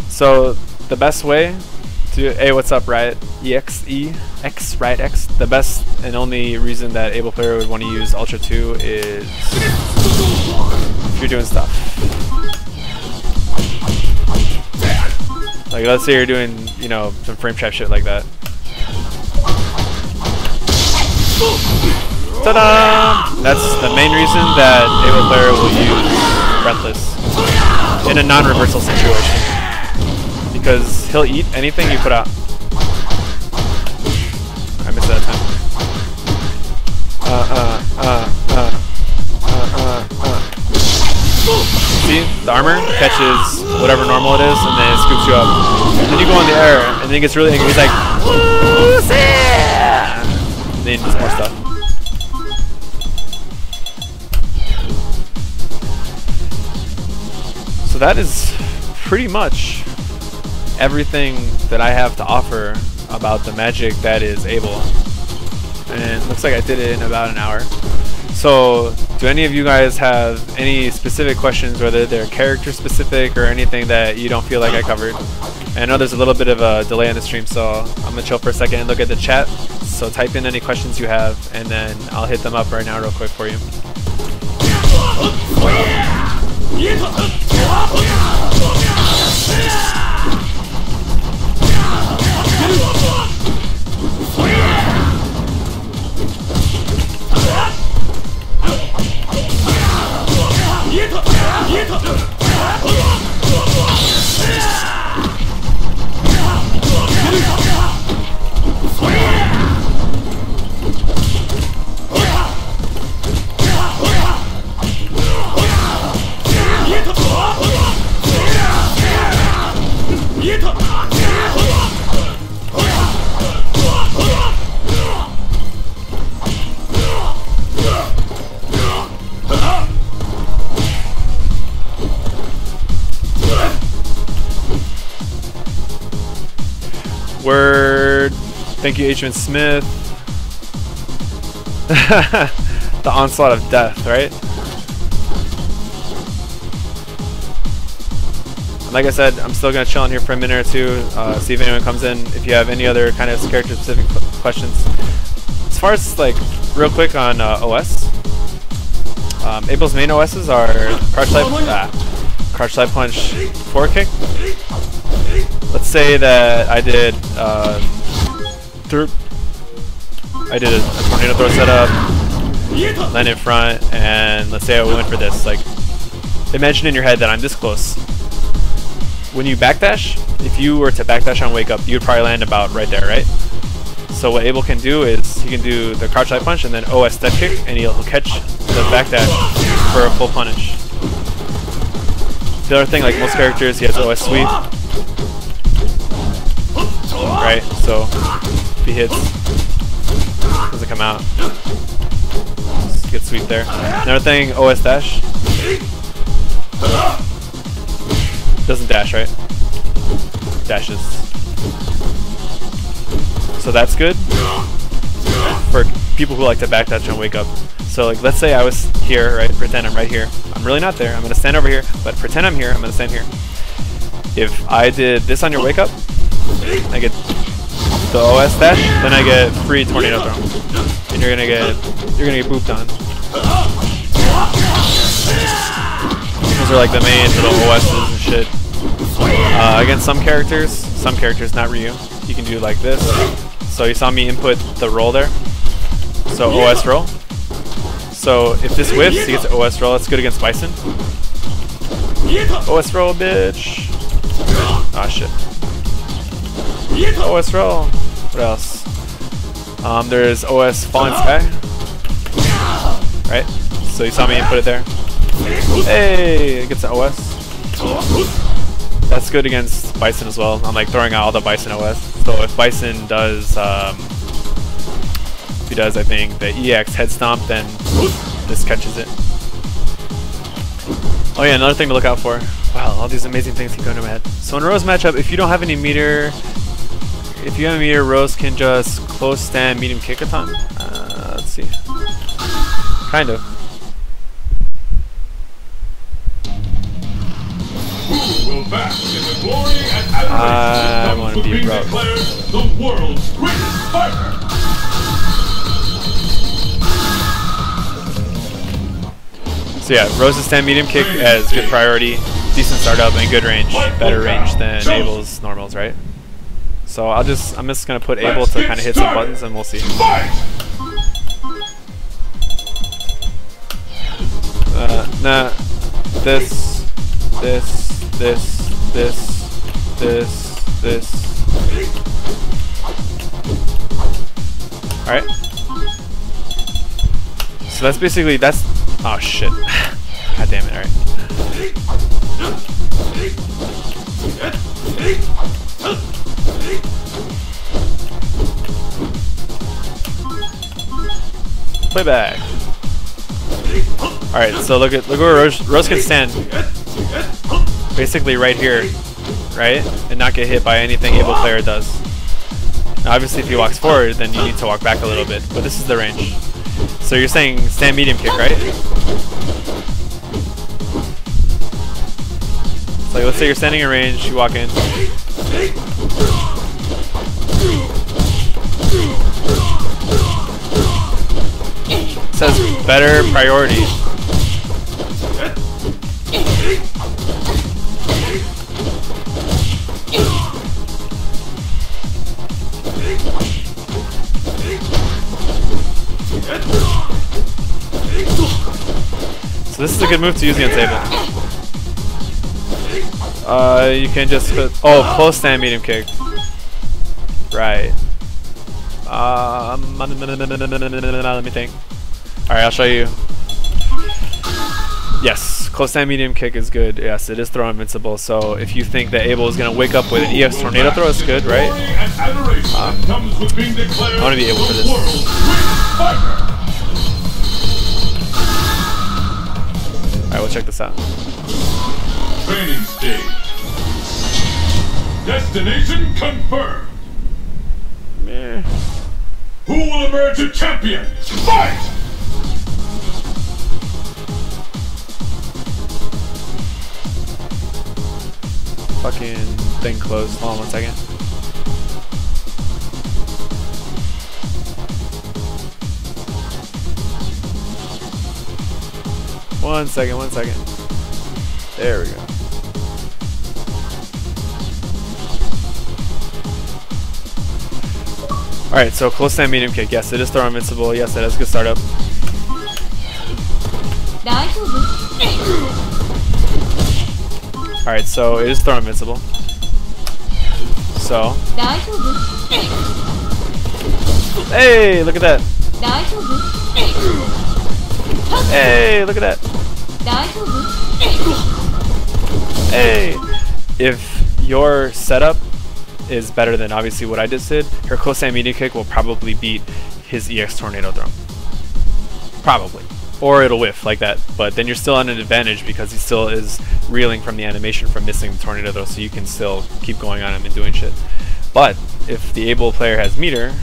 So the best way to what's up, Riot? EXE Riot X. The best and only reason that Abel player would want to use Ultra 2 is if you're doing stuff. Like let's say you're doing, you know, some frame trap shit like that. Ta-da! That's the main reason that Abel player will use Breathless in a non-reversal situation. Because he'll eat anything you put out. I missed that time. See? The armor catches whatever normal it is and then it scoops you up. And then you go in the air and then he gets really angry. He's like, and then just more stuff. So that is pretty much everything that I have to offer about the magic that is Abel. And it looks like I did it in about an hour. So do any of you guys have any specific questions, whether they're character specific or anything that you don't feel like I covered? And I know there's a little bit of a delay on the stream, so I'm gonna chill for a second and look at the chat. So type in any questions you have and then I'll hit them up right now real quick for you. Word. Thank you, H. Smith. The onslaught of death, right? Like I said, I'm still gonna chill in here for a minute or two, see if anyone comes in. If you have any other kind of character-specific questions, as far as like real quick on OS, Abel's main OSs are Crouch Light Punch, Forward Kick. Let's say that I did a tornado throw setup, land in front, and let's say I went for this. Like, imagine in your head that I'm this close. When you backdash, if you were to backdash on wake up, you'd probably land about right there, right? So what Abel can do is he can do the Crouch Light Punch and then OS step kick, and he'll catch the backdash for a full punish. The other thing, like most characters, he has OS sweep. Right, so if he hits, doesn't come out. Just get sweep there. Another thing, OS dash. Doesn't dash, right? Dashes. So that's good for people who like to backdash and wake up. So like, let's say I was here, right? Pretend I'm right here. I'm really not there. I'm gonna stand over here, but pretend I'm here. I'm gonna stand here. If I did this on your wake up, I get the OS dash, then I get free tornado throw, and you're gonna get booped on. Those are like the main little OSs and shit. Against some characters, not Ryu, you can do like this. So you saw me input the roll there. So OS roll. So if this whiffs, he gets OS roll. That's good against Bison. OS roll, bitch. Ah, shit. OS roll. What else? There's OS Falling Sky. Right? So you saw me input it there. Hey, it gets an OS. That's good against Bison as well. I'm like throwing out all the Bison OS. So if Bison does, if he does, I think, the EX head stomp, then this catches it. Oh yeah, another thing to look out for. Wow, all these amazing things keep going to my head. So in Rose matchup, if you don't have any meter, if you have a meter, Rose can just close stand, medium kick a ton. Let's see. Kind of. bask in the glory and adoration that comes with being declared the world's greatest fighter. So yeah, Rose's stand medium kick as good priority, decent startup, and good range. Better range than Abel's normals, right? So I'm just gonna put Abel to kind of hit some buttons, and we'll see. Nah, this. Alright. So that's basically, oh shit. God damn it, alright. Play back. Alright, so look where Rose can stand. Basically right here, right? And not get hit by anything Abel player does. Now obviously if he walks forward, then you need to walk back a little bit, but this is the range. So you're saying stand medium kick, right? So let's say you're standing in range, you walk in. It says better priority. So this is a good move to use against Abel. You can just put, close stand medium kick. Right. Let me think. Alright, I'll show you. Yes, close stand medium kick is good. Yes, it is throw invincible. So if you think that Abel is going to wake up with an EX tornado throw, it's good, right? I want to be able for this. Alright, we'll check this out. Training stage. Destination confirmed. Meh. Who will emerge a champion? Fight! Fucking thing closed. Hold on 1 second. One second. There we go. Alright, so close stand medium kick. Yes, it is throw invincible. Yes, it has good startup. Alright, so it is throw invincible. So. Hey, look at that. Hey, look at that. Hey. If your setup is better than obviously what I just did, her close stand medium kick will probably beat his EX tornado throw. Probably. Or it'll whiff like that, but then you're still on an advantage because he still is reeling from the animation from missing the tornado throw, so you can still keep going on him and doing shit. But if the Abel player has meter,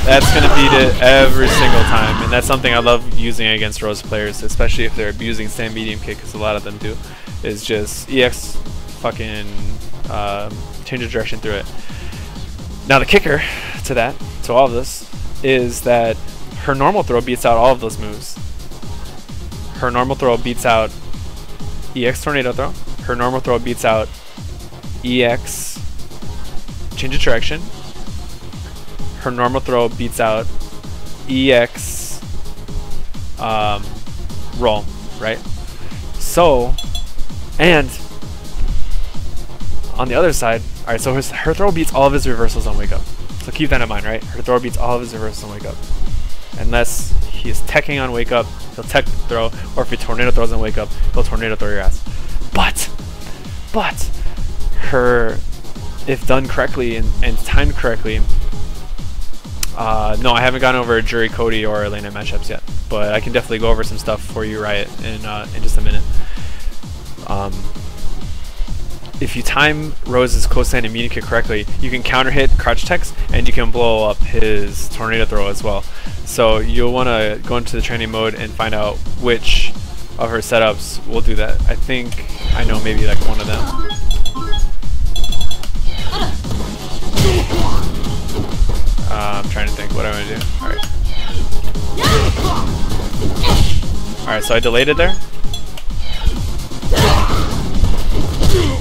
that's gonna beat it every single time, and that's something I love using against Rose players, especially if they're abusing stand medium kick, because a lot of them do, is just EX fucking change of direction through it. Now the kicker to that, to all of this, is that her normal throw beats out all of those moves. Her normal throw beats out EX tornado throw. Her normal throw beats out EX change of direction. Her normal throw beats out EX roll, right? So, and on the other side, alright, so her throw beats all of his reversals on wake up. So keep that in mind, right? Her throw beats all of his reversals on wake up. Unless he is teching on wake up, he'll tech throw, or if he tornado throws on wake up, he'll tornado throw your ass. But her, if done correctly and timed correctly, no, I haven't gone over Jury Cody or Elena matchups yet, but I can definitely go over some stuff for you, Riot, in just a minute. If you time Rose's close stand and medium kick correctly, you can counter hit crouch techs, and you can blow up his tornado throw as well. So you'll want to go into the training mode and find out which of her setups will do that. I think I know maybe like one of them. I'm trying to think what I'm gonna do. Alright. Alright, so I delayed it there.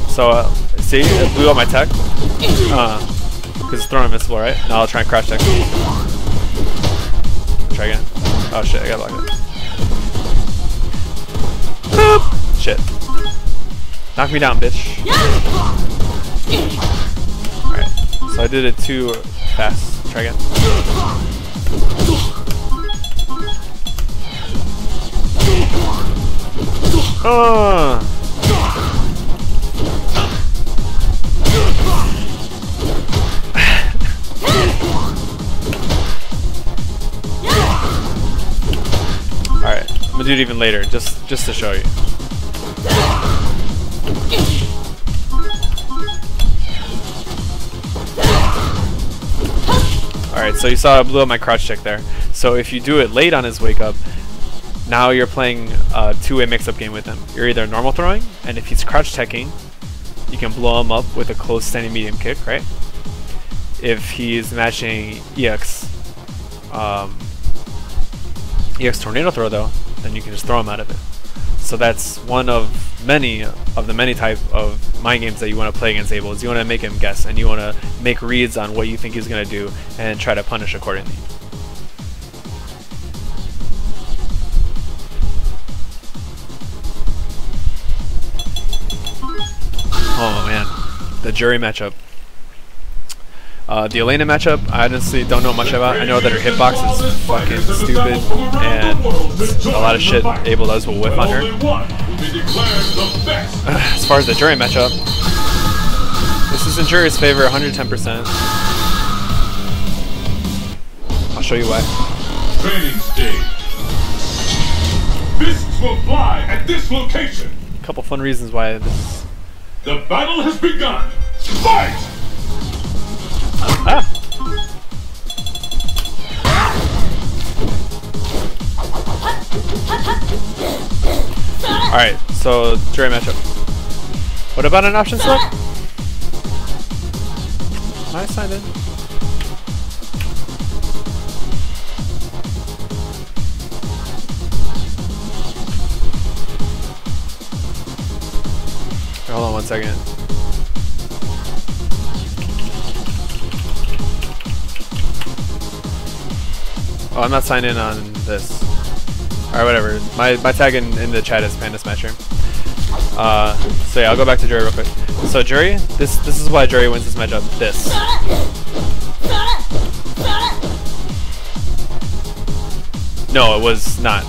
So, see, it blew up my tech. Because it's throwing invincible, right? Now I'll try and crouch tech. Try again. Oh shit, I got locked in. Boop! Shit. Knock me down, bitch. Alright, so I did it too fast. Try again. Alright, I'm gonna do it even later, just to show you. Alright, so you saw I blew up my crouch check there. So if you do it late on his wake up, now you're playing a two-way mix-up game with him. You're either normal throwing, and if he's crouch teching, you can blow him up with a close standing medium kick, right? If he's matching EX tornado throw though, then you can just throw him out of it. So that's one of the many type of mind games that you want to play against Abel. Is you want to make him guess, and you want to make reads on what you think he's going to do and try to punish accordingly. Oh man, the jury matchup. The Elena matchup, I honestly don't know much about. I know that her hitbox is fucking stupid, and a lot of shit Abel does will whiff on her. As far as the jury matchup, this is in jury's favor, 110%. I'll show you why. Training stage. Fists will fly at this location. A couple fun reasons why this. The battle has begun. Fight! Ah! Alright, so jury matchup. What about an option select? I signed in. Hold on one second. Oh, I'm not signed in on this. Alright, whatever. My tag in the chat is Panda Smasher. So yeah, I'll go back to jury real quick. So jury, this is why jury wins this matchup. This. No, it was not.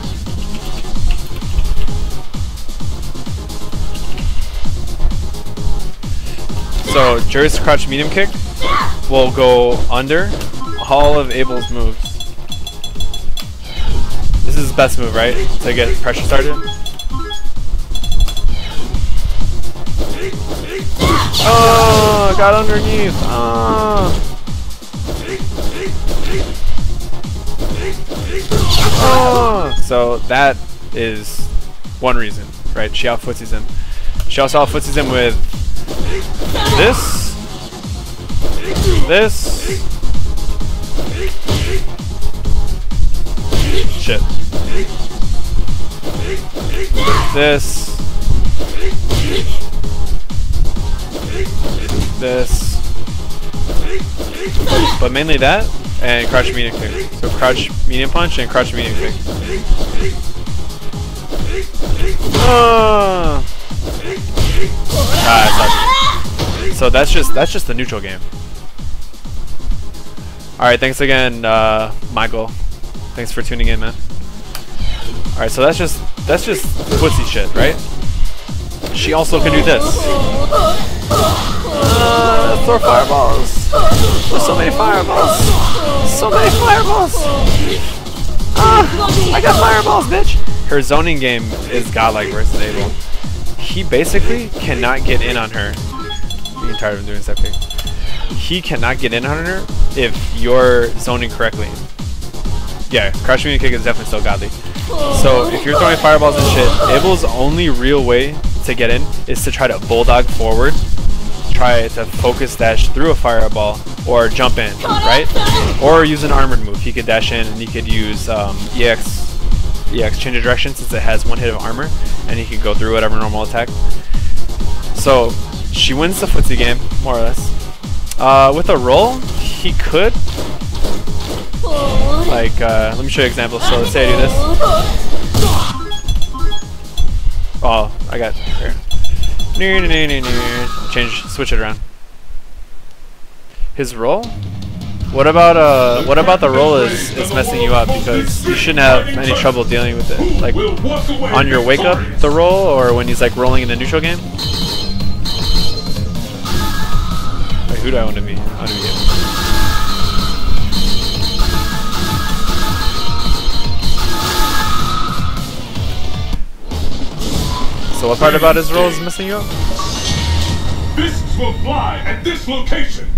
So jury's crouch medium kick will go under all of Abel's moves. This is his best move, right? To get pressure started. Oh, got underneath. Oh. So that is one reason, right? She out-footsies him. She also out-footsies him with this. Shit. This. But mainly that and crouch medium kick. So crouch medium punch and crouch medium kick. So that's just the neutral game. Alright, thanks again, Michael. Thanks for tuning in, man. Alright, so that's just footsie shit, right? She also can do this. Throw fireballs. There's so many fireballs. So many fireballs. I got fireballs, bitch. Her zoning game is godlike versus Abel. He basically cannot get in on her. I'm getting tired of doing stuff here. He cannot get in on her if you're zoning correctly. Yeah, crouch medium kick is definitely still godly. So if you're throwing fireballs and shit, Abel's only real way to get in is to try to bulldog forward, try to focus dash through a fireball, or jump in, right? Or use an armored move. He could dash in and he could use EX change of direction since it has one hit of armor, and he could go through whatever normal attack. So she wins the footsie game, more or less. With a roll, he could, like, let me show you an example. So let's say I do this. Oh, I got here. Switch it around. His roll? What about the roll is messing you up, because you shouldn't have any trouble dealing with it. Like on your wake up, the roll, or when he's like rolling in the neutral game. Wait, who do I want to be? I want to be him. So what part about his roll is messing you up? Fists will fly at this location.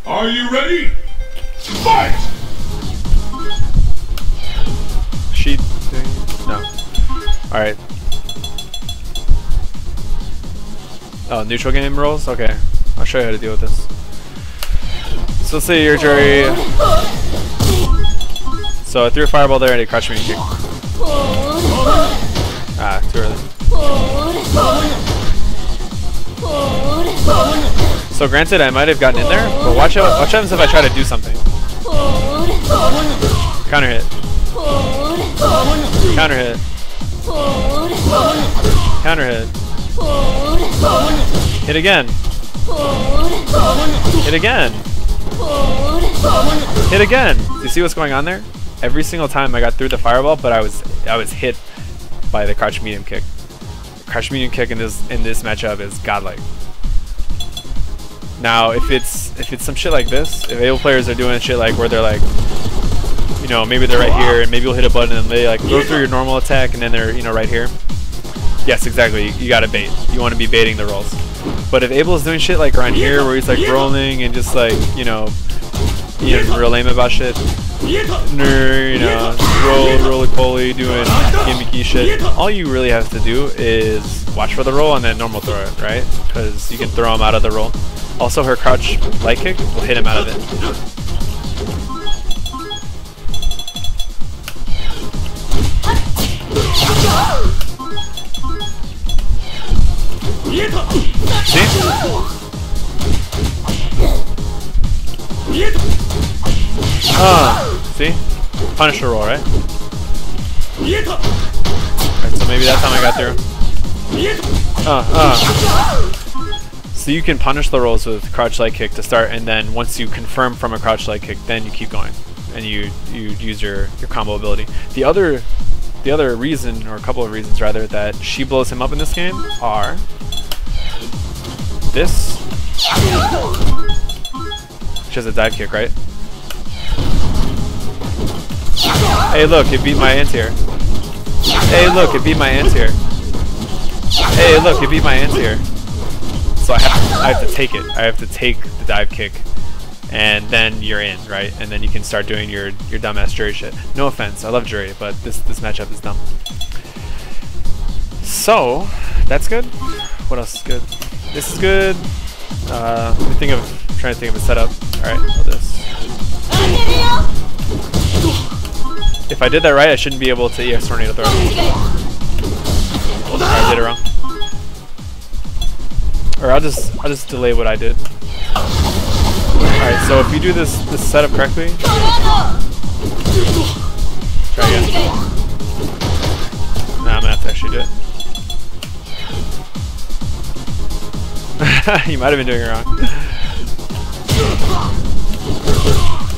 Are you ready? Fight! She doing? No. Alright. Oh, neutral game rolls? Okay. I'll show you how to deal with this. So let's say you're Jerry. So I threw a fireball there and he crushed me and kicked. Ah, too early. So granted, I might have gotten in there, but watch out! Watch out if I try to do something. Counter hit. Counter hit. Counter hit. Hit again. Hit again. Hit again. Do you see what's going on there? Every single time I got through the fireball, but I was hit by the crouch medium kick. Crouch medium kick in this matchup is godlike. Now, if it's some shit like this, if Abel players are doing shit like where they're like, you know, maybe they're right here and maybe you'll hit a button and they like go through your normal attack and then they're, you know, right here. Yes, exactly. You gotta bait. You want to be baiting the rolls. But if Abel is doing shit like around here where he's like rolling and just like, you know, real lame about shit, you know, roly-poly, doing gimmicky shit, all you really have to do is watch for the roll and then normal throw it, right? Because you can throw him out of the roll. Also, her crouch light kick will hit him out of it. See? Punish the roll, right? Alright, so maybe that time I got through. So you can punish the rolls with crouch light kick to start, and then once you confirm from a crouch light kick, then you keep going, and you use your combo ability. The other reason, or a couple of reasons rather, that she blows him up in this game are this. She has a dive kick, right? Hey, look, it beat my anti-air. Hey, look, it beat my anti-air. Hey, look, it beat my anti-air. So I have to take it. I have to take the dive kick, and then you're in, right? And then you can start doing your dumbass jury shit. No offense, I love jury, but this matchup is dumb. So that's good. What else is good? This is good. Let me trying to think of a setup. All right, I'll do this. If I did that right, I shouldn't be able to EX tornado throw. I did it wrong. Or I'll just delay what I did. Alright, so if you do this setup correctly, try again. Nah, I'm gonna have to actually do it. You might have been doing it wrong.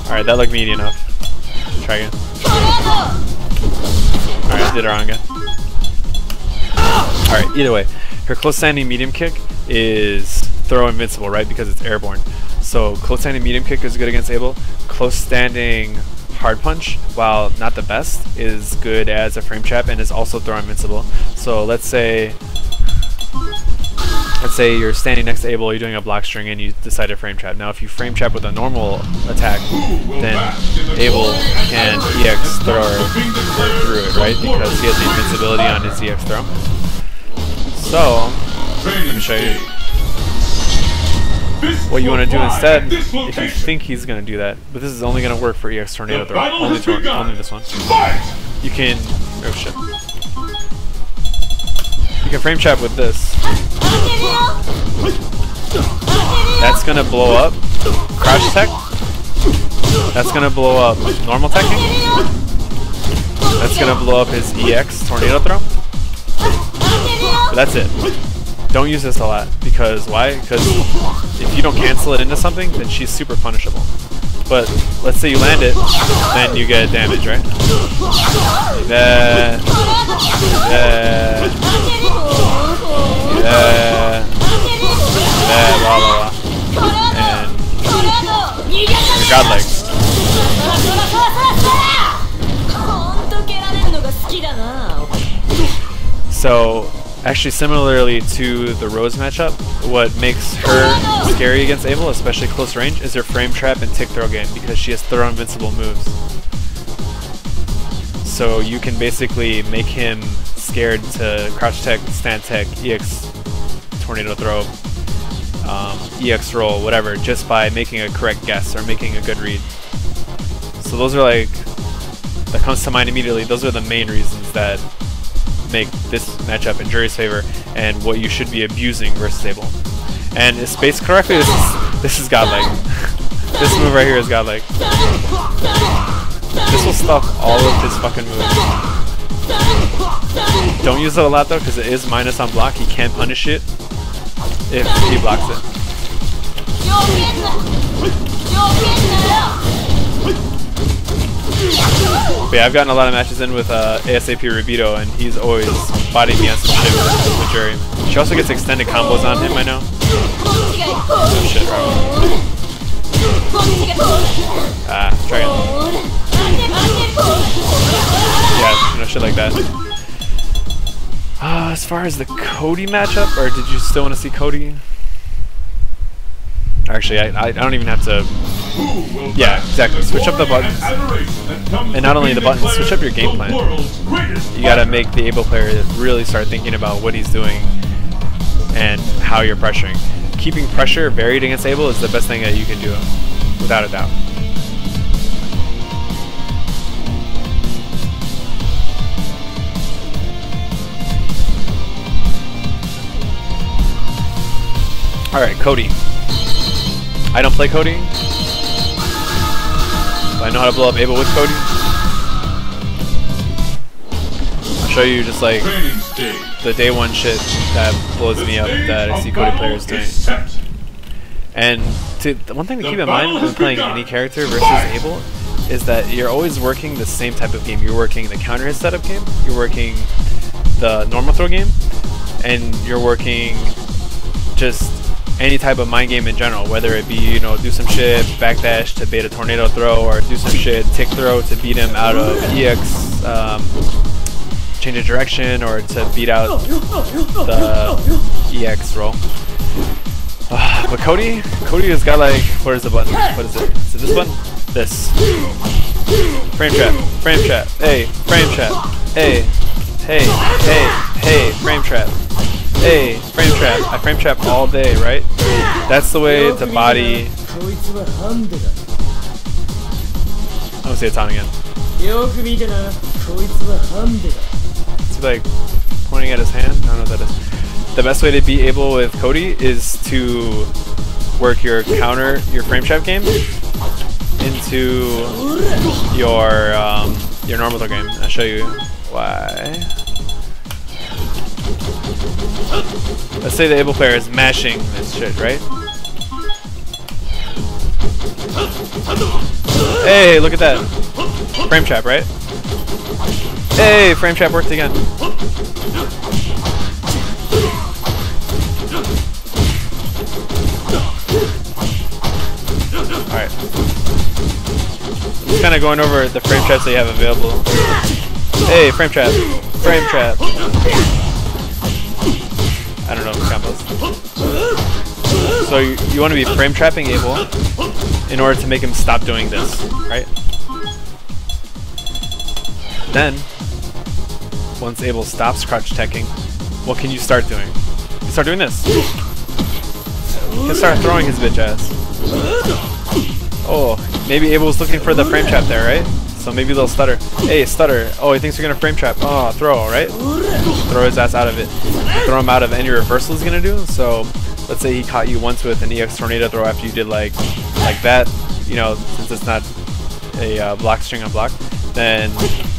Alright, that looked meaty enough. Try again. Alright, I did it wrong again. Alright, either way, her close standing medium kick is throw invincible, right? Because it's airborne. So close standing medium kick is good against Abel. Close standing hard punch, while not the best, is good as a frame trap and is also throw invincible. So let's say let's say you're standing next to Abel, you're doing a block string, and you decide to frame trap. Now, if you frame trap with a normal attack, then Abel can EX throw through it, right? Because he has the invincibility on his EX throw. So, let me show you what you want to do instead if you think he's going to do that. But this is only going to work for EX Tornado Throw. Only this one. You can... oh shit. You can frame trap with this. That's going to blow up crouch tech. That's going to blow up normal teching. That's going to blow up his EX Tornado Throw. But that's it. Don't use this a lot, because why? Because if you don't cancel it into something, then she's super punishable. But let's say you land it, then you get damage, right? Blah, blah, blah. And you're godlike. So, actually, similarly to the Rose matchup, what makes her scary against Abel, especially close range, is her frame trap and tick throw game, because she has throw invincible moves. So you can basically make him scared to crouch tech, stand tech, EX tornado throw, EX roll, whatever, just by making a correct guess or making a good read. So those are like, that comes to mind immediately, those are the main reasons that make this matchup in Jury's favor and what you should be abusing versus Abel. And it's spaced correctly, this is godlike. This move right here is godlike. This will stop all of his fucking moves. Don't use it a lot though, because it is minus on block. He can punish it if he blocks it. But yeah, I've gotten a lot of matches in with ASAP Rubito, and he's always bodying me on some shit with Jury. She also gets extended combos on him, I know. Oh shit, right. Try again. Yeah, no shit like that. As far as the Cody matchup, or did you still want to see Cody? Actually, I don't even have to... Yeah, exactly. Switch up the buttons. And not only the buttons, switch up your game plan. You gotta make the Abel player really start thinking about what he's doing and how you're pressuring. Keeping pressure varied against Abel is the best thing that you can do, without a doubt. Alright, Cody. I don't play Cody, but I know how to blow up Abel with Cody. I'll show you just like the day one shit that blows me up that I see Cody players doing. And the one thing to keep in mind when playing any character versus Abel is that you're always working the same type of game. You're working the counter hit setup game, you're working the normal throw game, and you're working just any type of mind game in general, whether it be, you know, do some shit, backdash to bait a tornado throw, or do some shit, tick throw to beat him out of EX, change of direction, or to beat out the EX roll. But Cody has got like, where's the button? What is it? Is it this button? This. Frame trap, hey, frame trap, hey, hey, hey, hey, frame trap. Hey, frame trap. I frame trap all day, right? That's the way to body. I don't say it's on again. Is he like pointing at his hand? I don't know what that is. The best way to be Abel with Cody is to work your counter, your frame trap game into your normal throw game. I'll show you why. Let's say the Abel player is mashing this shit, right? Hey, look at that. Frame trap, right? Hey, frame trap worked again. Alright. Just kind of going over the frame traps that you have available. Hey, frame trap. Frame trap. I don't know the combos. So you want to be frame trapping Abel in order to make him stop doing this, right? Then, once Abel stops crouch teching, what can you start doing? You start doing this. You can start throwing his bitch ass. Oh, maybe Abel's looking for the frame trap there, right? So maybe they'll stutter. Hey, stutter. Oh, he thinks you're gonna frame trap. Oh, throw, right? Throw his ass out of it. Throw him out of any reversal he's gonna do. So let's say he caught you once with an EX tornado throw after you did like that. You know, since it's not a block string on block, then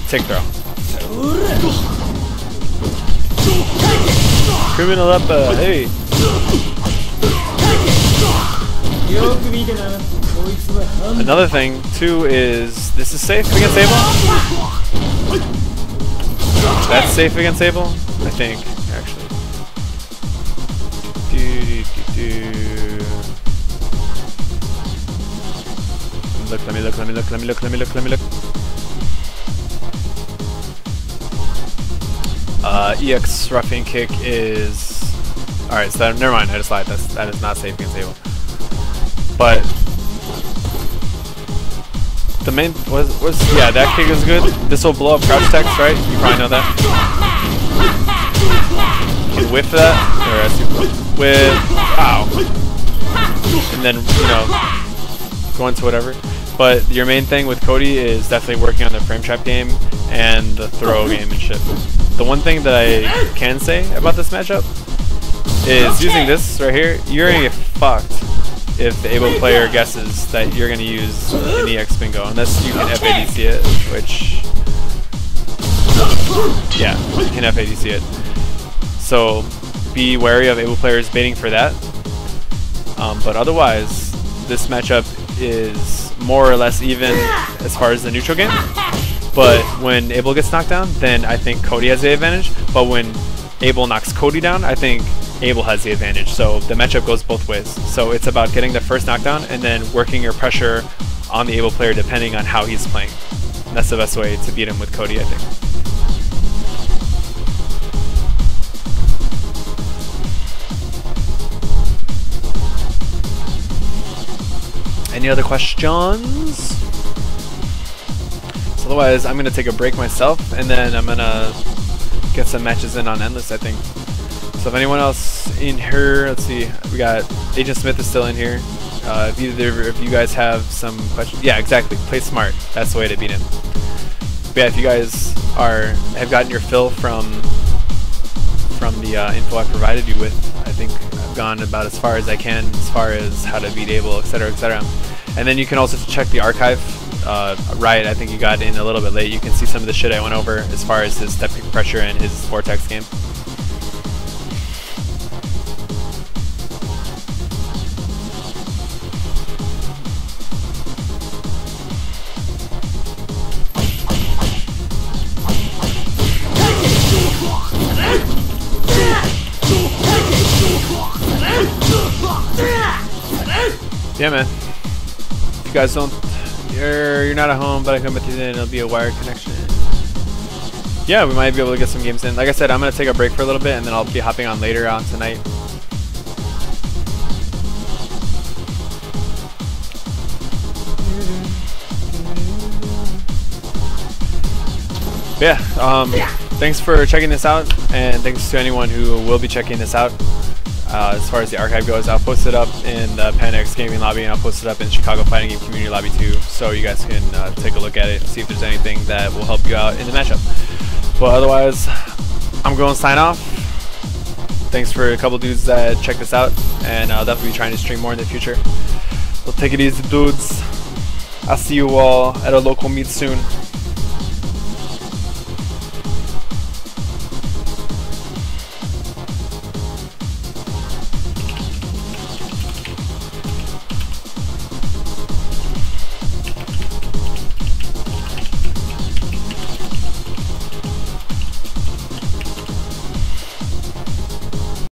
take throw. Criminal up, hey. Another thing too is this is safe against Abel. That's safe against Abel, I think, actually. Let me look. EX roughing kick is alright, so never mind, I just lied. That is not safe against Abel. But the main yeah, that kick is good. This will blow up crouch text, right? You probably know that. You can whiff that, or whiff, ow, and then go into whatever. But your main thing with Cody is definitely working on the frame trap game and the throw game and shit. The one thing that I can say about this matchup is using this right here, you're gonna get fucked if the Abel player guesses that you're going to use an EX bingo, unless you can FADC it, which, yeah, you can FADC it. So be wary of Abel players baiting for that. But otherwise, this matchup is more or less even as far as the neutral game. But when Abel gets knocked down, then I think Cody has the advantage. But when Abel knocks Cody down, I think Abel has the advantage. So the matchup goes both ways. So it's about getting the first knockdown and then working your pressure on the Abel player depending on how he's playing. And that's the best way to beat him with Cody, I think. Any other questions? So otherwise, I'm going to take a break myself and then I'm going to get some matches in on Endless, I think. So if anyone else in here, let's see, we got Agent Smith is still in here. If either of you guys have some questions, yeah, exactly, play smart. That's the way to beat him. But yeah, if you guys have gotten your fill from the info I provided you with, I think I've gone about as far as I can as far as how to beat Abel, etc., etc. And then you can also check the archive. Right, I think you got in a little bit late. You can see some of the shit I went over as far as his step kick pressure and his vortex game. Yeah, man. If you guys don't, you're not at home, but I come with you, then it'll be a wired connection. Yeah, we might be able to get some games in. Like I said, I'm gonna take a break for a little bit, and then I'll be hopping on later on tonight. Yeah. Thanks for checking this out, and thanks to anyone who will be checking this out. As far as the archive goes, I'll post it up in the Panda Gaming lobby, and I'll post it up in Chicago Fighting Game Community lobby too, so you guys can take a look at it and see if there's anything that will help you out in the matchup. But otherwise, I'm going to sign off. Thanks for a couple dudes that checked this out, and I'll definitely be trying to stream more in the future. Well, take it easy, dudes. I'll see you all at a local meet soon.